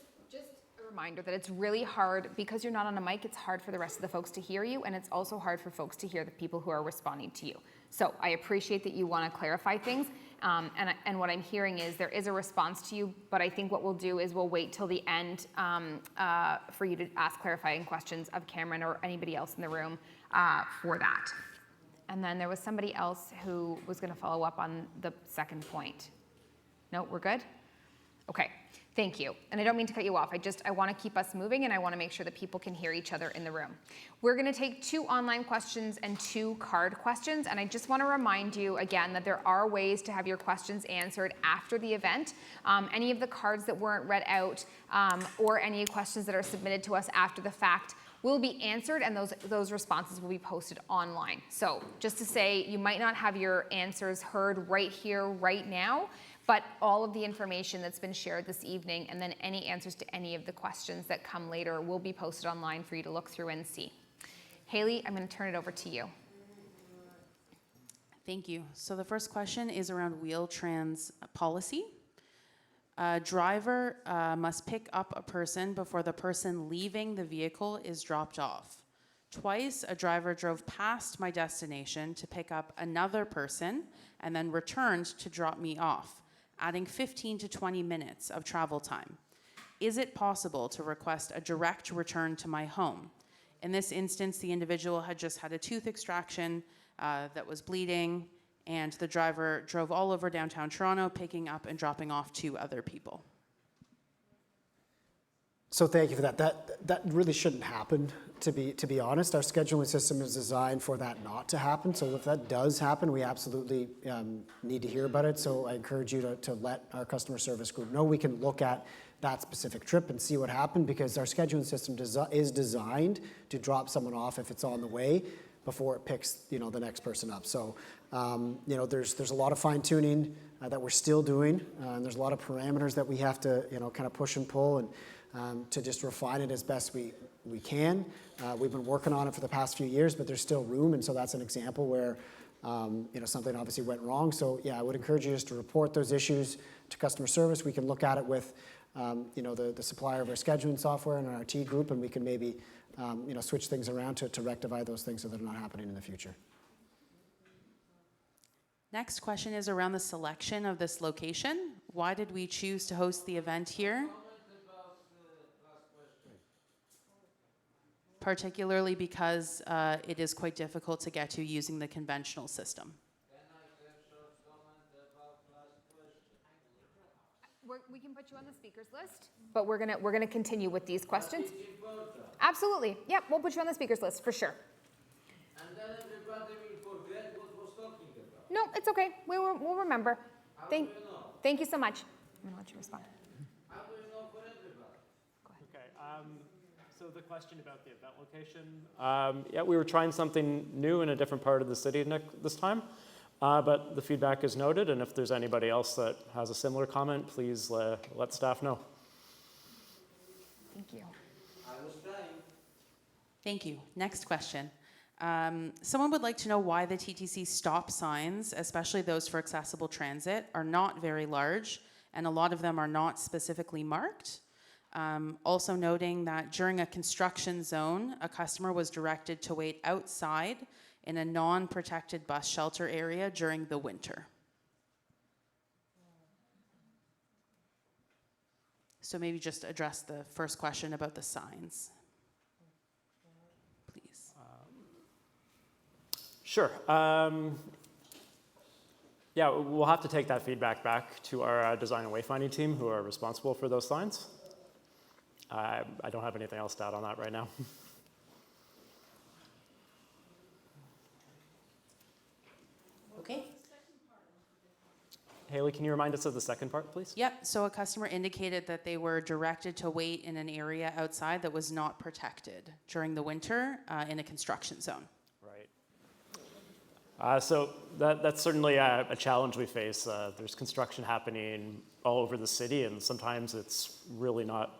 a reminder that it's really hard, because you're not on a mic, it's hard for the rest of the folks to hear you, and it's also hard for folks to hear the people who are responding to you. So I appreciate that you want to clarify things, and what I'm hearing is there is a response to you, but I think what we'll do is we'll wait till the end for you to ask clarifying questions of Cameron or anybody else in the room for that. And then there was somebody else who was going to follow up on the second point. No, we're good? Okay, thank you. And I don't mean to cut you off. I want to keep us moving, and I want to make sure that people can hear each other in the room. We're going to take 2 online questions and 2 card questions. And I just want to remind you again that there are ways to have your questions answered after the event. Any of the cards that weren't read out or any questions that are submitted to us after the fact will be answered, and those responses will be posted online. So just to say, you might not have your answers heard right here, right now, but all of the information that's been shared this evening, and then any answers to any of the questions that come later, will be posted online for you to look through and see. Haley, I'm going to turn it over to you. Thank you. So the first question is around Wheel-Trans policy. A driver must pick up a person before the person leaving the vehicle is dropped off. Twice, a driver drove past my destination to pick up another person and then returned to drop me off, adding 15 to 20 minutes of travel time. Is it possible to request a direct return to my home? In this instance, the individual had just had a tooth extraction that was bleeding, and the driver drove all over downtown Toronto, picking up and dropping off 2 other people. So thank you for that. That really shouldn't happen, to be honest. Our scheduling system is designed for that not to happen. So if that does happen, we absolutely need to hear about it. So I encourage you to let our customer service group know. We can look at that specific trip and see what happened, because our scheduling system is designed to drop someone off if it's on the way before it picks the next person up. So there's a lot of fine tuning that we're still doing, and there's a lot of parameters that we have to kind of push and pull and to just refine it as best we can. We've been working on it for the past few years, but there's still room, and so that's an example where something obviously went wrong. So yeah, I would encourage you just to report those issues to customer service. We can look at it with the supplier of our scheduling software and our IT group, and we can maybe switch things around to rectify those things so they're not happening in the future. Next question is around the selection of this location. Why did we choose to host the event here? Particularly because it is quite difficult to get to using the conventional system. We can put you on the speakers list, but we're gonna continue with these questions. Absolutely. Yep, we'll put you on the speakers list for sure. And then everybody will forget what was talking about. No, it's okay. We'll remember. Thank you so much. I'm gonna let you respond. How do you know for everybody? Okay. So the question about the event location, yeah, we were trying something new in a different part of the city this time, but the feedback is noted, and if there's anybody else that has a similar comment, please let staff know. Thank you. I was trying. Thank you. Next question. Someone would like to know why the TTC stop signs, especially those for accessible transit, are not very large, and a lot of them are not specifically marked. Also noting that during a construction zone, a customer was directed to wait outside in a non-protected bus shelter area during the winter. So maybe just address the first question about the signs, please. Sure. Yeah, we'll have to take that feedback back to our design and wayfinding team who are responsible for those signs. I don't have anything else to add on that right now. Okay. Haley, can you remind us of the second part, please? Yep, so a customer indicated that they were directed to wait in an area outside that was not protected during the winter in a construction zone. Right. So that's certainly a challenge we face. There's construction happening all over the city, and sometimes it's really not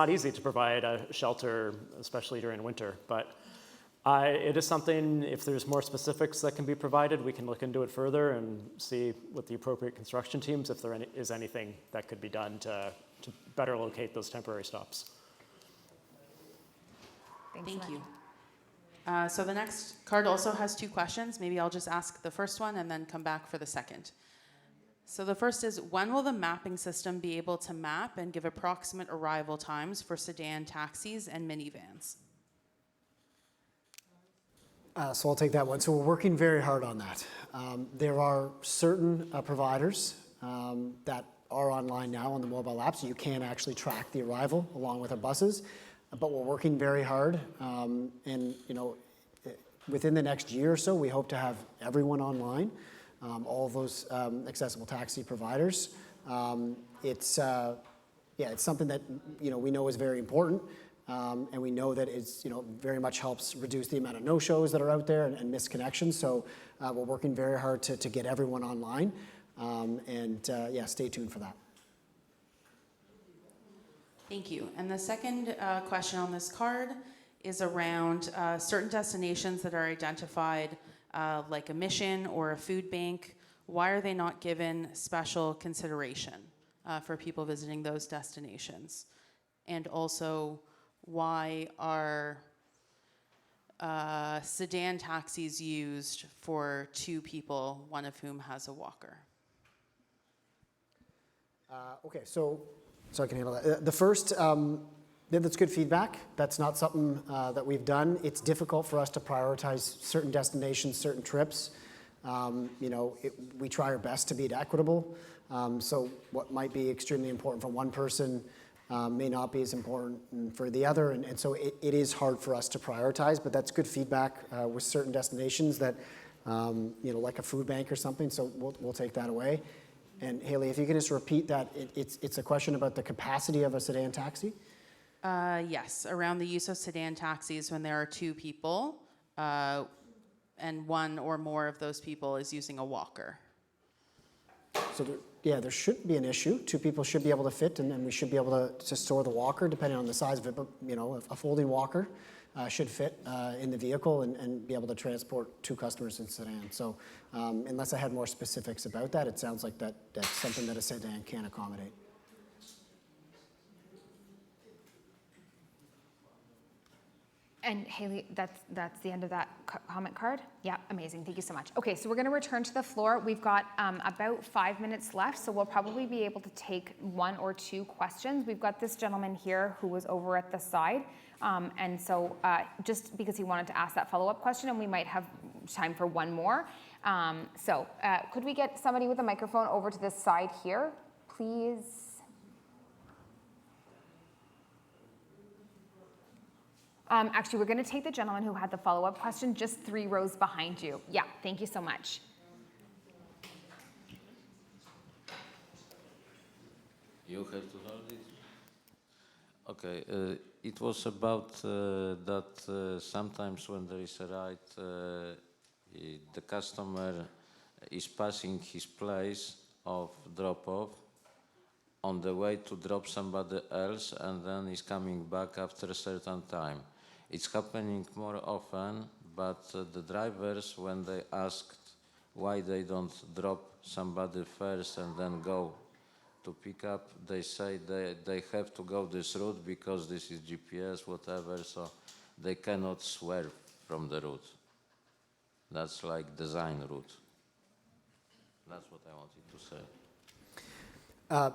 easy to provide a shelter, especially during winter. But it is something, if there's more specifics that can be provided, we can look into it further and see with the appropriate construction teams if there is anything that could be done to better locate those temporary stops. Thank you. So the next card also has two questions. Maybe I'll just ask the first one and then come back for the second. So the first is, when will the mapping system be able to map and give approximate arrival times for sedan taxis and minivans? So I'll take that one. So we're working very hard on that. There are certain providers that are online now on the mobile app, so you can actually track the arrival along with our buses. But we're working very hard, and within the next year or so, we hope to have everyone online, all of those accessible taxi providers. It's something that we know is very important. And we know that it's very much helps reduce the amount of no-shows that are out there and missed connections. So we're working very hard to get everyone online, stay tuned for that. Thank you. And the second question on this card is around certain destinations that are identified like a mission or a food bank. Why are they not given special consideration for people visiting those destinations? And also, why are sedan taxis used for two people, one of whom has a walker? Okay, so I can handle that. The first, that's good feedback. That's not something that we've done. It's difficult for us to prioritize certain destinations, certain trips. We try our best to be equitable. So what might be extremely important for one person may not be as important for the other, and so it is hard for us to prioritize, but that's good feedback with certain destinations that, like a food bank or something, so we'll take that away. And Haley, if you can just repeat that, it's a question about the capacity of a sedan taxi? Yes, around the use of sedan taxis when there are two people, and one or more of those people is using a walker. So yeah, there shouldn't be an issue. Two people should be able to fit, and then we should be able to store the walker, depending on the size of it. But, you know, a folding walker should fit in the vehicle and be able to transport two customers in sedan. So unless I had more specifics about that, it sounds like that's something that a sedan can accommodate. And Haley, that's the end of that comment card? Yeah, amazing, thank you so much. Okay, so we're gonna return to the floor. We've got about 5 minutes left, so we'll probably be able to take 1 or 2 questions. We've got this gentleman here who was over at the side. And so just because he wanted to ask that follow-up question, and we might have time for one more. Could we get somebody with a microphone over to this side here, please? Actually, we're going to take the gentleman who had the follow-up question just 3 rows behind you. Yeah, thank you so much. You have to hold it? Okay, it was about that sometimes when there is a ride, the customer is passing his place of drop-off on the way to drop somebody else and then is coming back after a certain time. It's happening more often, but the drivers, when they asked why they don't drop somebody first and then go to pick up, they say they have to go this route because this is GPS, whatever, so they cannot swerve from the route. That's like design route. That's what I wanted to say.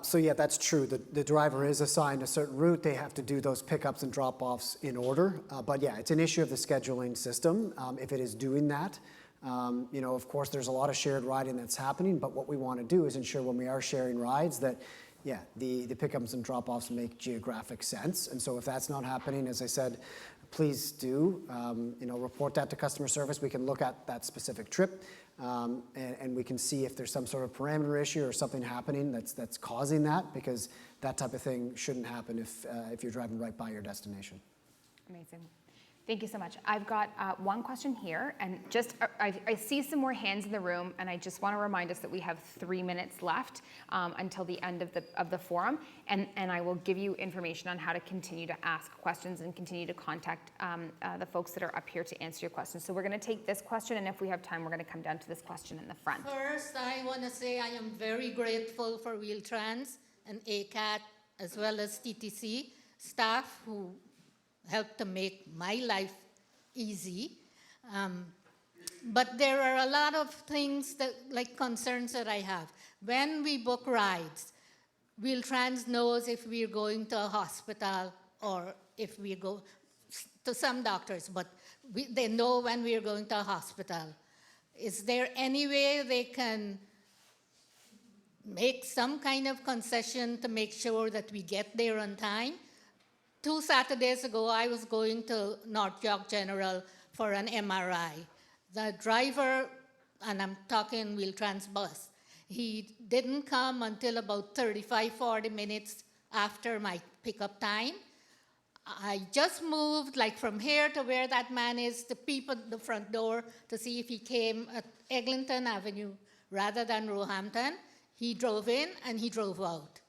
So yeah, that's true. The driver is assigned a certain route. They have to do those pickups and drop-offs in order. But yeah, it's an issue of the scheduling system. If it is doing that, you know, of course, there's a lot of shared riding that's happening. But what we want to do is ensure when we are sharing rides that, yeah, the pickups and drop-offs make geographic sense. And so if that's not happening, as I said, please do, you know, report that to customer service. We can look at that specific trip. And we can see if there's some sort of parameter issue or something happening that's causing that, because that type of thing shouldn't happen if you're driving right by your destination. Amazing. Thank you so much. I've got one question here, and just I see some more hands in the room, and I just want to remind us that we have 3 minutes left until the end of the forum, and I will give you information on how to continue to ask questions and continue to contact the folks that are up here to answer your questions. So we're going to take this question, and if we have time, we're going to come down to this question in the front. First, I want to say I am very grateful for Wheel-Trans and ACAT, as well as TTC staff who helped to make my life easy. But there are a lot of things that, like concerns that I have. When we book rides, Wheel-Trans knows if we're going to a hospital or if we go to some doctors, but they know when we're going to a hospital. Is there any way they can make some kind of concession to make sure that we get there on time? 2 Saturdays ago, I was going to North York General for an MRI. The driver, and I'm talking Wheel-Trans bus, he didn't come until about 35, 40 minutes after my pickup time. I just moved like from here to where that man is to peep at the front door to see if he came at Eglinton Avenue rather than Roehampton. He drove in and he drove out.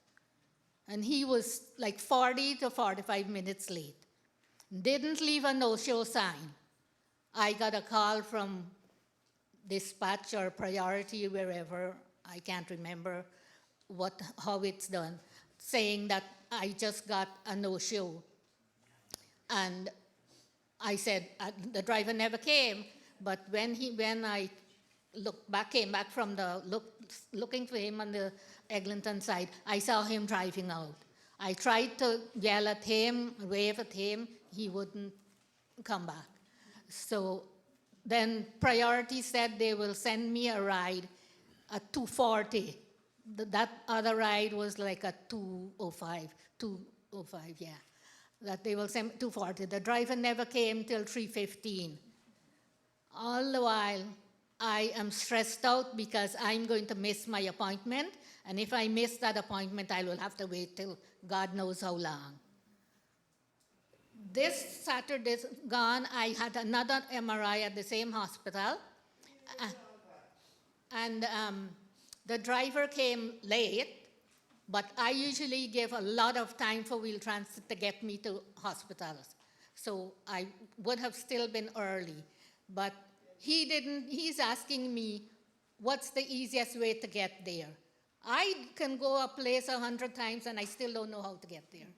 And he was like 40 to 45 minutes late. Didn't leave a no-show sign. I got a call from dispatch or priority, wherever, I can't remember how it's done, saying that I just got a no-show. And I said, the driver never came, but when I came back from looking for him on the Eglinton side, I saw him driving out. I tried to yell at him, wave at him, he wouldn't come back. So then priority said they will send me a ride at 2:40. That other ride was like at 2:05, yeah. That they will send 2:40. The driver never came till 3:15. All the while, I am stressed out because I'm going to miss my appointment. And if I miss that appointment, I will have to wait till God knows how long. This Saturday gone, I had another MRI at the same hospital. And The driver came late, but I usually give a lot of time for wheel transit to get me to hospitals. So I would have still been early. But he didn't, he's asking me, what's the easiest way to get there? I can go a place 100 times and I still don't know how to get there.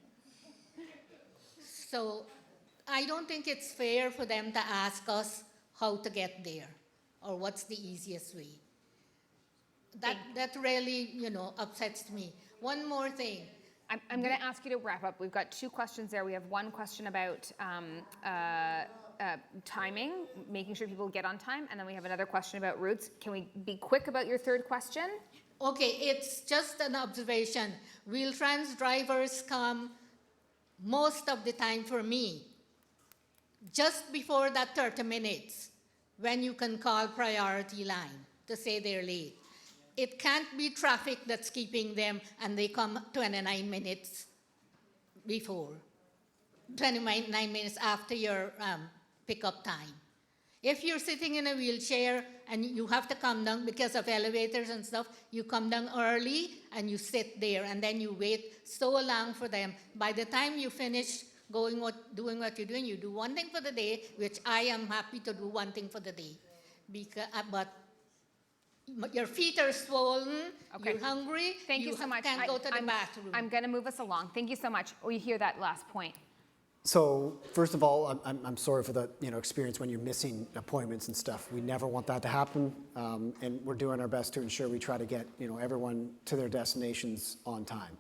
So I don't think it's fair for them to ask us how to get there or what's the easiest way. That really, upsets me. One more thing. I'm going to ask you to wrap up. We've got 2 questions there. We have one question about timing, making sure people get on time, and then we have another question about routes. Can we be quick about your third question? Okay, it's just an observation. Wheel-trans drivers come most of the time for me, just before that 30 minutes, when you can call priority line to say they're late. It can't be traffic that's keeping them and they come 29 minutes before, 29 minutes after your pickup time. If you're sitting in a wheelchair and you have to come down because of elevators and stuff, you come down early and you sit there and then you wait so long for them. By the time you finish doing what you're doing, you do one thing for the day, which I am happy to do one thing for the day. But your feet are swollen, Okay. you're hungry, Thank you so much. can't go to the bathroom. I'm going to move us along. Thank you so much. We hear that last point. So first of all, I'm sorry for the experience when you're missing appointments and stuff. We never want that to happen, and we're doing our best to ensure we try to get everyone to their destinations on time.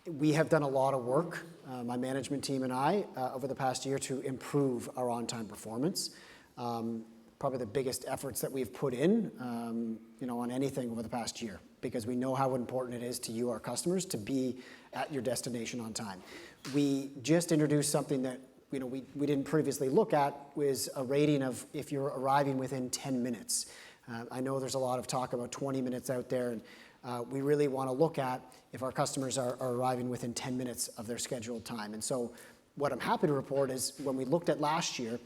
We have done a lot of work, my management team and I, over the past year to improve our on-time performance. Probably the biggest efforts that we've put in, on anything over the past year, because we know how important it is to you, our customers, to be at your destination on time. We just introduced something that we didn't previously look at, was a rating of if you're arriving within 10 minutes. I know there's a lot of talk about 20 minutes out there, and we really want to look at if our customers are arriving within 10 minutes of their scheduled time. And so what I'm happy to report is when we looked at last year,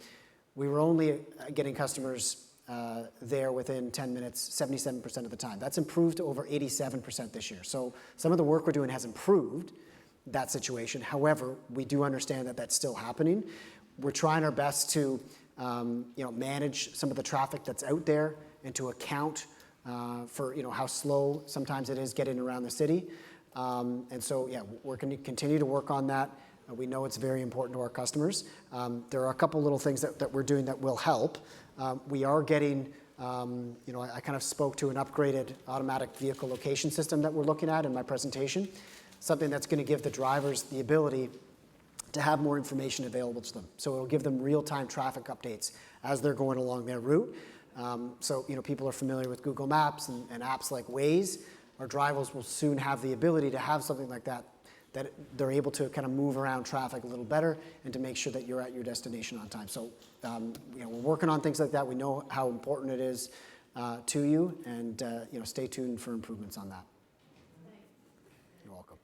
we were only getting customers there within 10 minutes 77% of the time. That's improved to over 87% this year. So some of the work we're doing has improved that situation. However, we do understand that that's still happening. We're trying our best to manage some of the traffic that's out there and to account for how slow sometimes it is getting around the city. And so, yeah, we're going to continue to work on that. We know it's very important to our customers. There are a couple little things that we're doing that will help. We are getting, I kind of spoke to an upgraded automatic vehicle location system that we're looking at in my presentation, something that's going to give the drivers the ability to have more information available to them. So it'll give them real-time traffic updates as they're going along their route. So people are familiar with Google Maps and apps like Waze. Our drivers will soon have the ability to have something like that they're able to kind of move around traffic a little better and to make sure that you're at your destination on time. So, we're working on things like that. We know how important it is to you, and stay tuned for improvements on that. You're welcome.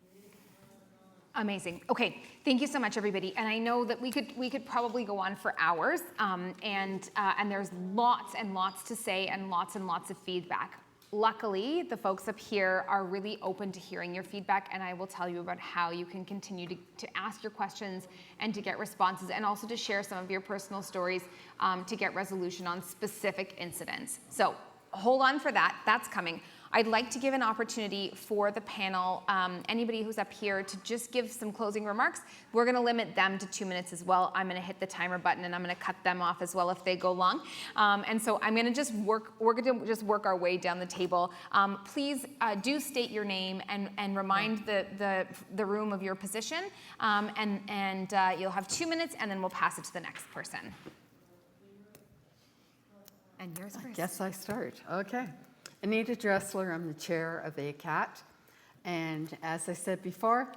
Amazing. Okay, thank you so much, everybody. And I know that we could probably go on for hours, and there's lots and lots to say and lots of feedback. Luckily, the folks up here are really open to hearing your feedback, and I will tell you about how you can continue to ask your questions and to get responses, and also to share some of your personal stories to get resolution on specific incidents. So hold on for that. That's coming. I'd like to give an opportunity for the panel, anybody who's up here, to just give some closing remarks. We're going to limit them to 2 minutes as well. I'm going to hit the timer button, and I'm going to cut them off as well if they go long. And so I'm going to just we're going to just work our way down the table. Please do state your name and remind the room of your position. And you'll have 2 minutes, and then we'll pass it to the next person. And yours first. I guess I start. Okay. Anita Dressler, I'm the chair of ACAT. And as I said before,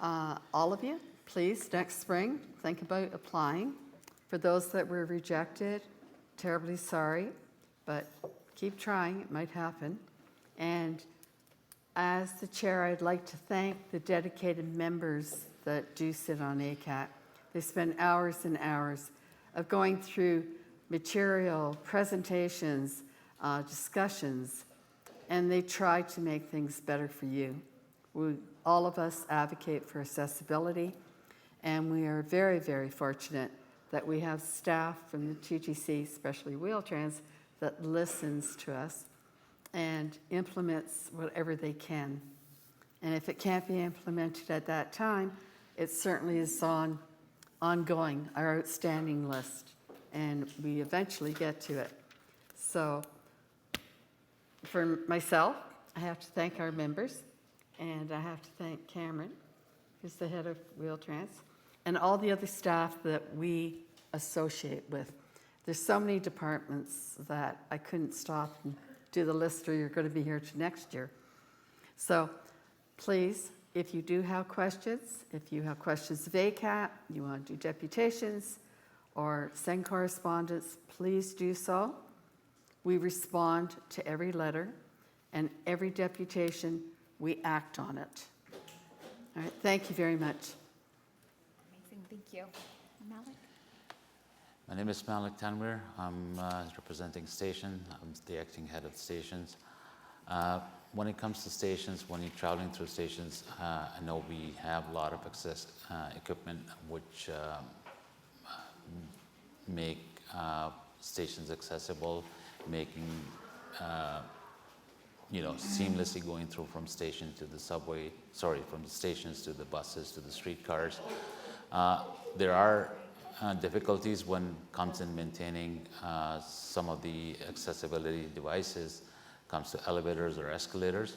all of you, please, next spring, think about applying. For those that were rejected, terribly sorry, but keep trying, it might happen. And as the chair, I'd like to thank the dedicated members that do sit on ACAT. They spend hours and hours of going through material, presentations, discussions, and they try to make things better for you. All of us advocate for accessibility, and we are very, very fortunate that we have staff from the TTC, especially Wheel-Trans, that listens to us and implements whatever they can. And if it can't be implemented at that time, it certainly is ongoing, our outstanding list, and we eventually get to it. So for myself, I have to thank our members, and I have to thank Cameron, who's the head of Wheel-Trans, and all the other staff that we associate with. There's so many departments that I couldn't stop and do the list, or you're going to be here to next year. So please, if you do have questions, if you have questions of ACAT, you want to do deputations or send correspondence, please do so. We respond to every letter, and every deputation, we act on it. All right, thank you very much. Amazing, thank you. Malik? My name is Malik Tanwir. I'm representing station. I'm the acting head of stations. When it comes to stations, when you're traveling through stations, I know we have a lot of access equipment which make stations accessible, making seamlessly going through from station to the subway, from the stations to the buses to the streetcars. There are difficulties when it comes in maintaining some of the accessibility devices, comes to elevators or escalators.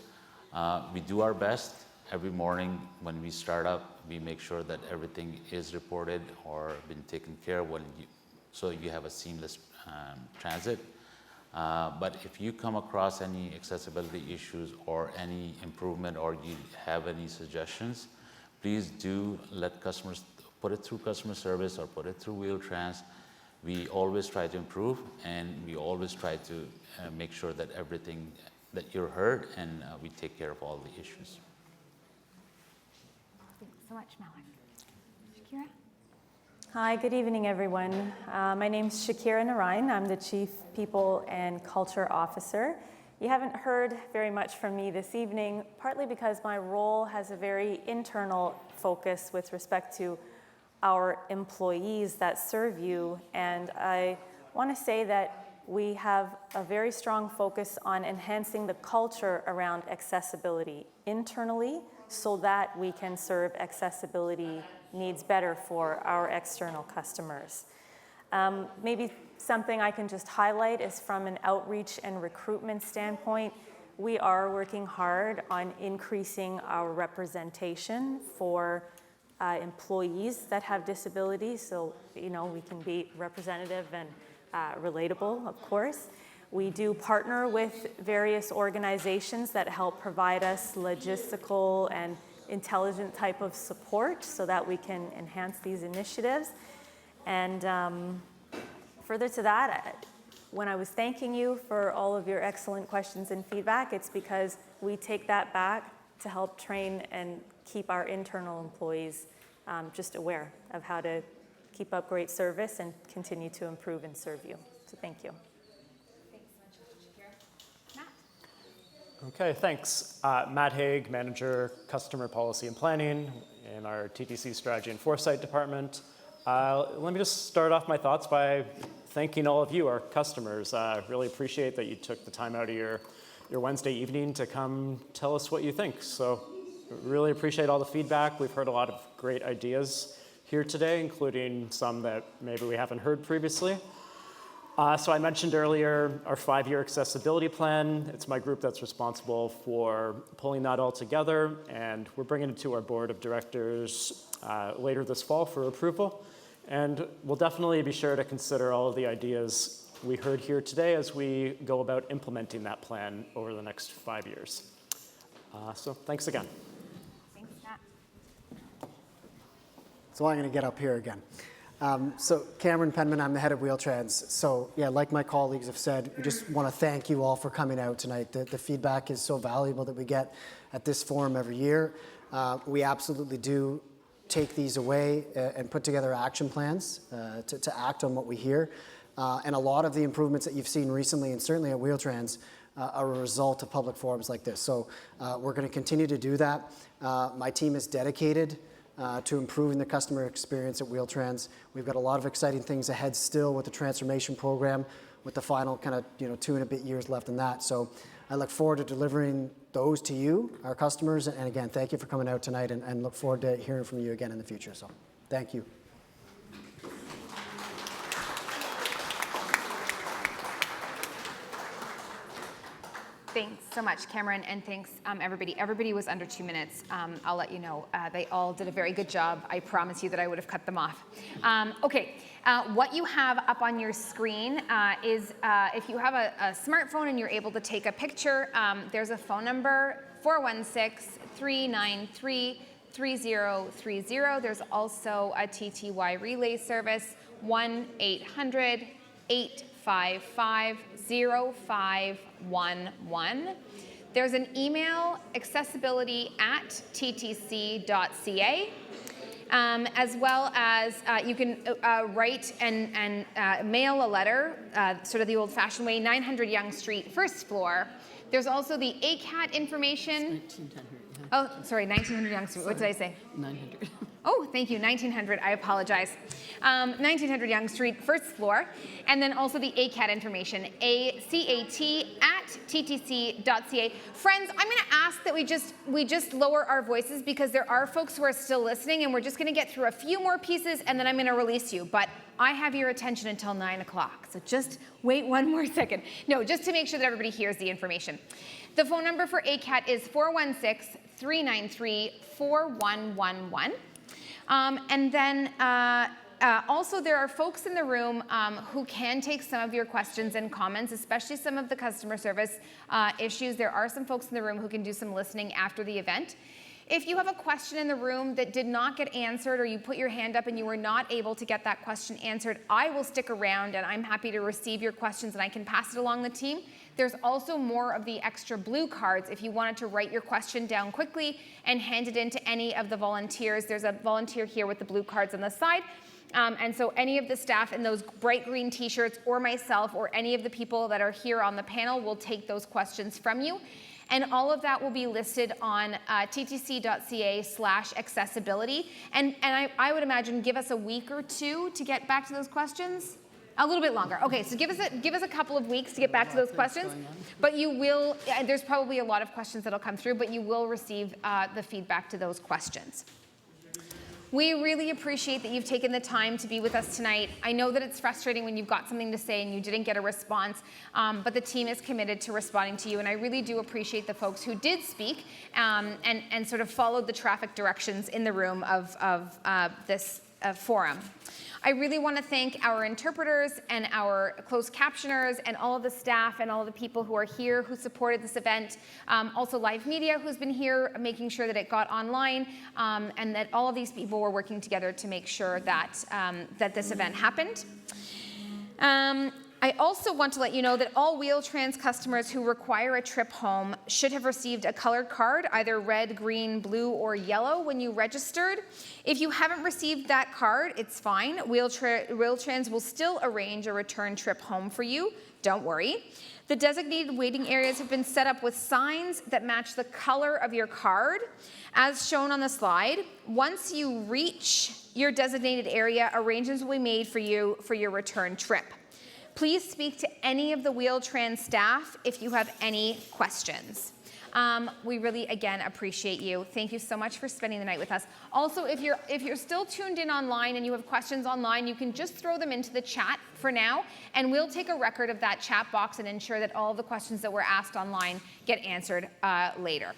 We do our best. Every morning when we start up, we make sure that everything is reported or been taken care of so you have a seamless transit. But if you come across any accessibility issues or any improvement, or you have any suggestions, please do let customers put it through customer service or put it through Wheel-Trans. We always try to improve, and we always try to make sure that everything that you're heard, and we take care of all the issues. Thanks so much, Malik. Shakira? Hi, good evening, everyone. My name's Shakira Narayan. I'm the Chief People and Culture Officer. You haven't heard very much from me this evening, partly because my role has a very internal focus with respect to our employees that serve you, and I want to say that we have a very strong focus on enhancing the culture around accessibility internally so that we can serve accessibility needs better for our external customers. Maybe something I can just highlight is from an outreach and recruitment standpoint, we are working hard on increasing our representation for employees that have disabilities, so we can be representative and relatable, of course. We do partner with various organizations that help provide us logistical and intelligent type of support so that we can enhance these initiatives. And further to that, when I was thanking you for all of your excellent questions and feedback, it's because we take that back to help train and keep our internal employees just aware of how to keep up great service and continue to improve and serve you. So thank you. Thanks so much, Shakira. Matt? Okay, thanks. Matt Haig, Manager, Customer Policy and Planning in our TTC Strategy and Foresight Department. Let me just start off my thoughts by thanking all of you, our customers. Really appreciate that you took the time out of your Wednesday evening to come tell us what you think. So really appreciate all the feedback. We've heard a lot of great ideas here today, including some that maybe we haven't heard previously. So I mentioned earlier our 5-year accessibility plan. It's my group that's responsible for pulling that all together, and we're bringing it to our board of directors later this fall for approval. And we'll definitely be sure to consider all of the ideas we heard here today as we go about implementing that plan over the next 5 years. So thanks again. Thanks, Matt. So I'm going to get up here again. So Cameron Penman, I'm the head of Wheel-Trans. So yeah, like my colleagues have said, we just want to thank you all for coming out tonight. The feedback is so valuable that we get at this forum every year. We absolutely do take these away and put together action plans to act on what we hear. And a lot of the improvements that you've seen recently, and certainly at Wheel-Trans, a result of public forums like this. So we're going to continue to do that. My team is dedicated to improving the customer experience at Wheel-Trans. We've got a lot of exciting things ahead still with the transformation program, with the final kind of 2 and a bit years left in that. So I look forward to delivering those to you, our customers. And again, thank you for coming out tonight, and look forward to hearing from you again in the future. So thank you. Thanks so much, Cameron, and thanks, everybody. Everybody was under 2 minutes. I'll let you know. They all did a very good job. I promise you that I would have cut them off. Okay, what you have up on your screen is if you have a smartphone and you're able to take a picture, there's a phone number, 416-393-3030. There's also a TTY relay service, 1-800-855-0511. There's an email, accessibility@ttc.ca, as well as you can write and mail a letter, sort of the old-fashioned way, 900 Yonge Street, first floor. There's also the ACAT information. 1900. Oh, sorry, 1900 Yonge Street. What did I say? 900. Oh, thank you, 1900, I apologize. 1900 Yonge Street, first floor. And then also the ACAT information, ACAT@ttc.ca. Friends, I'm gonna ask that we just lower our voices because there are folks who are still listening, and we're just gonna get through a few more pieces and then I'm gonna release you. But I have your attention until 9 o'clock, so just wait one more second. No, just to make sure that everybody hears the information. The phone number for ACAT is 416-393-4111. And then also there are folks in the room who can take some of your questions and comments, especially some of the customer service issues. There are some folks in the room who can do some listening after the event. If you have a question in the room that did not get answered, or you put your hand up and you were not able to get that question answered, I will stick around and I'm happy to receive your questions and I can pass it along the team. There's also more of the extra blue cards if you wanted to write your question down quickly and hand it in to any of the volunteers. There's a volunteer here with the blue cards on the side. And so any of the staff in those bright green t-shirts, or myself, or any of the people that are here on the panel will take those questions from you. And all of that will be listed on ttc.ca/accessibility. And I would imagine give us a week or two to get back to those questions. A little bit longer. Okay, so give us a couple of weeks to get back to those questions. But you will, there's probably a lot of questions that'll come through, but you will receive the feedback to those questions. We really appreciate that you've taken the time to be with us tonight. I know that it's frustrating when you've got something to say and you didn't get a response, but the team is committed to responding to you, and I really do appreciate the folks who did speak and sort of followed the traffic directions in the room of this forum. I really want to thank our interpreters and our closed captioners and all of the staff and all of the people who are here who supported this event. Also Live Media, who's been here making sure that it got online, and that all of these people were working together to make sure that, that this event happened. I also want to let you know that all Wheel-Trans customers who require a trip home should have received a colored card, either red, green, blue, or yellow when you registered. If you haven't received that card, it's fine. Wheel-Trans will still arrange a return trip home for you. Don't worry. The designated waiting areas have been set up with signs that match the color of your card, as shown on the slide. Once you reach your designated area, arrangements will be made for you for your return trip. Please speak to any of the Wheel-Trans staff if you have any questions. We really, again, appreciate you. Thank you so much for spending the night with us. Also, if you're still tuned in online and you have questions online, you can just throw them into the chat for now, and we'll take a record of that chat box and ensure that all of the questions that were asked online get answered later.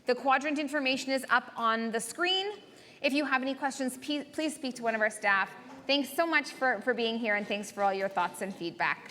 The quadrant information is up on the screen. If you have any questions, please speak to one of our staff. Thanks so much for being here, and thanks for all your thoughts and feedback.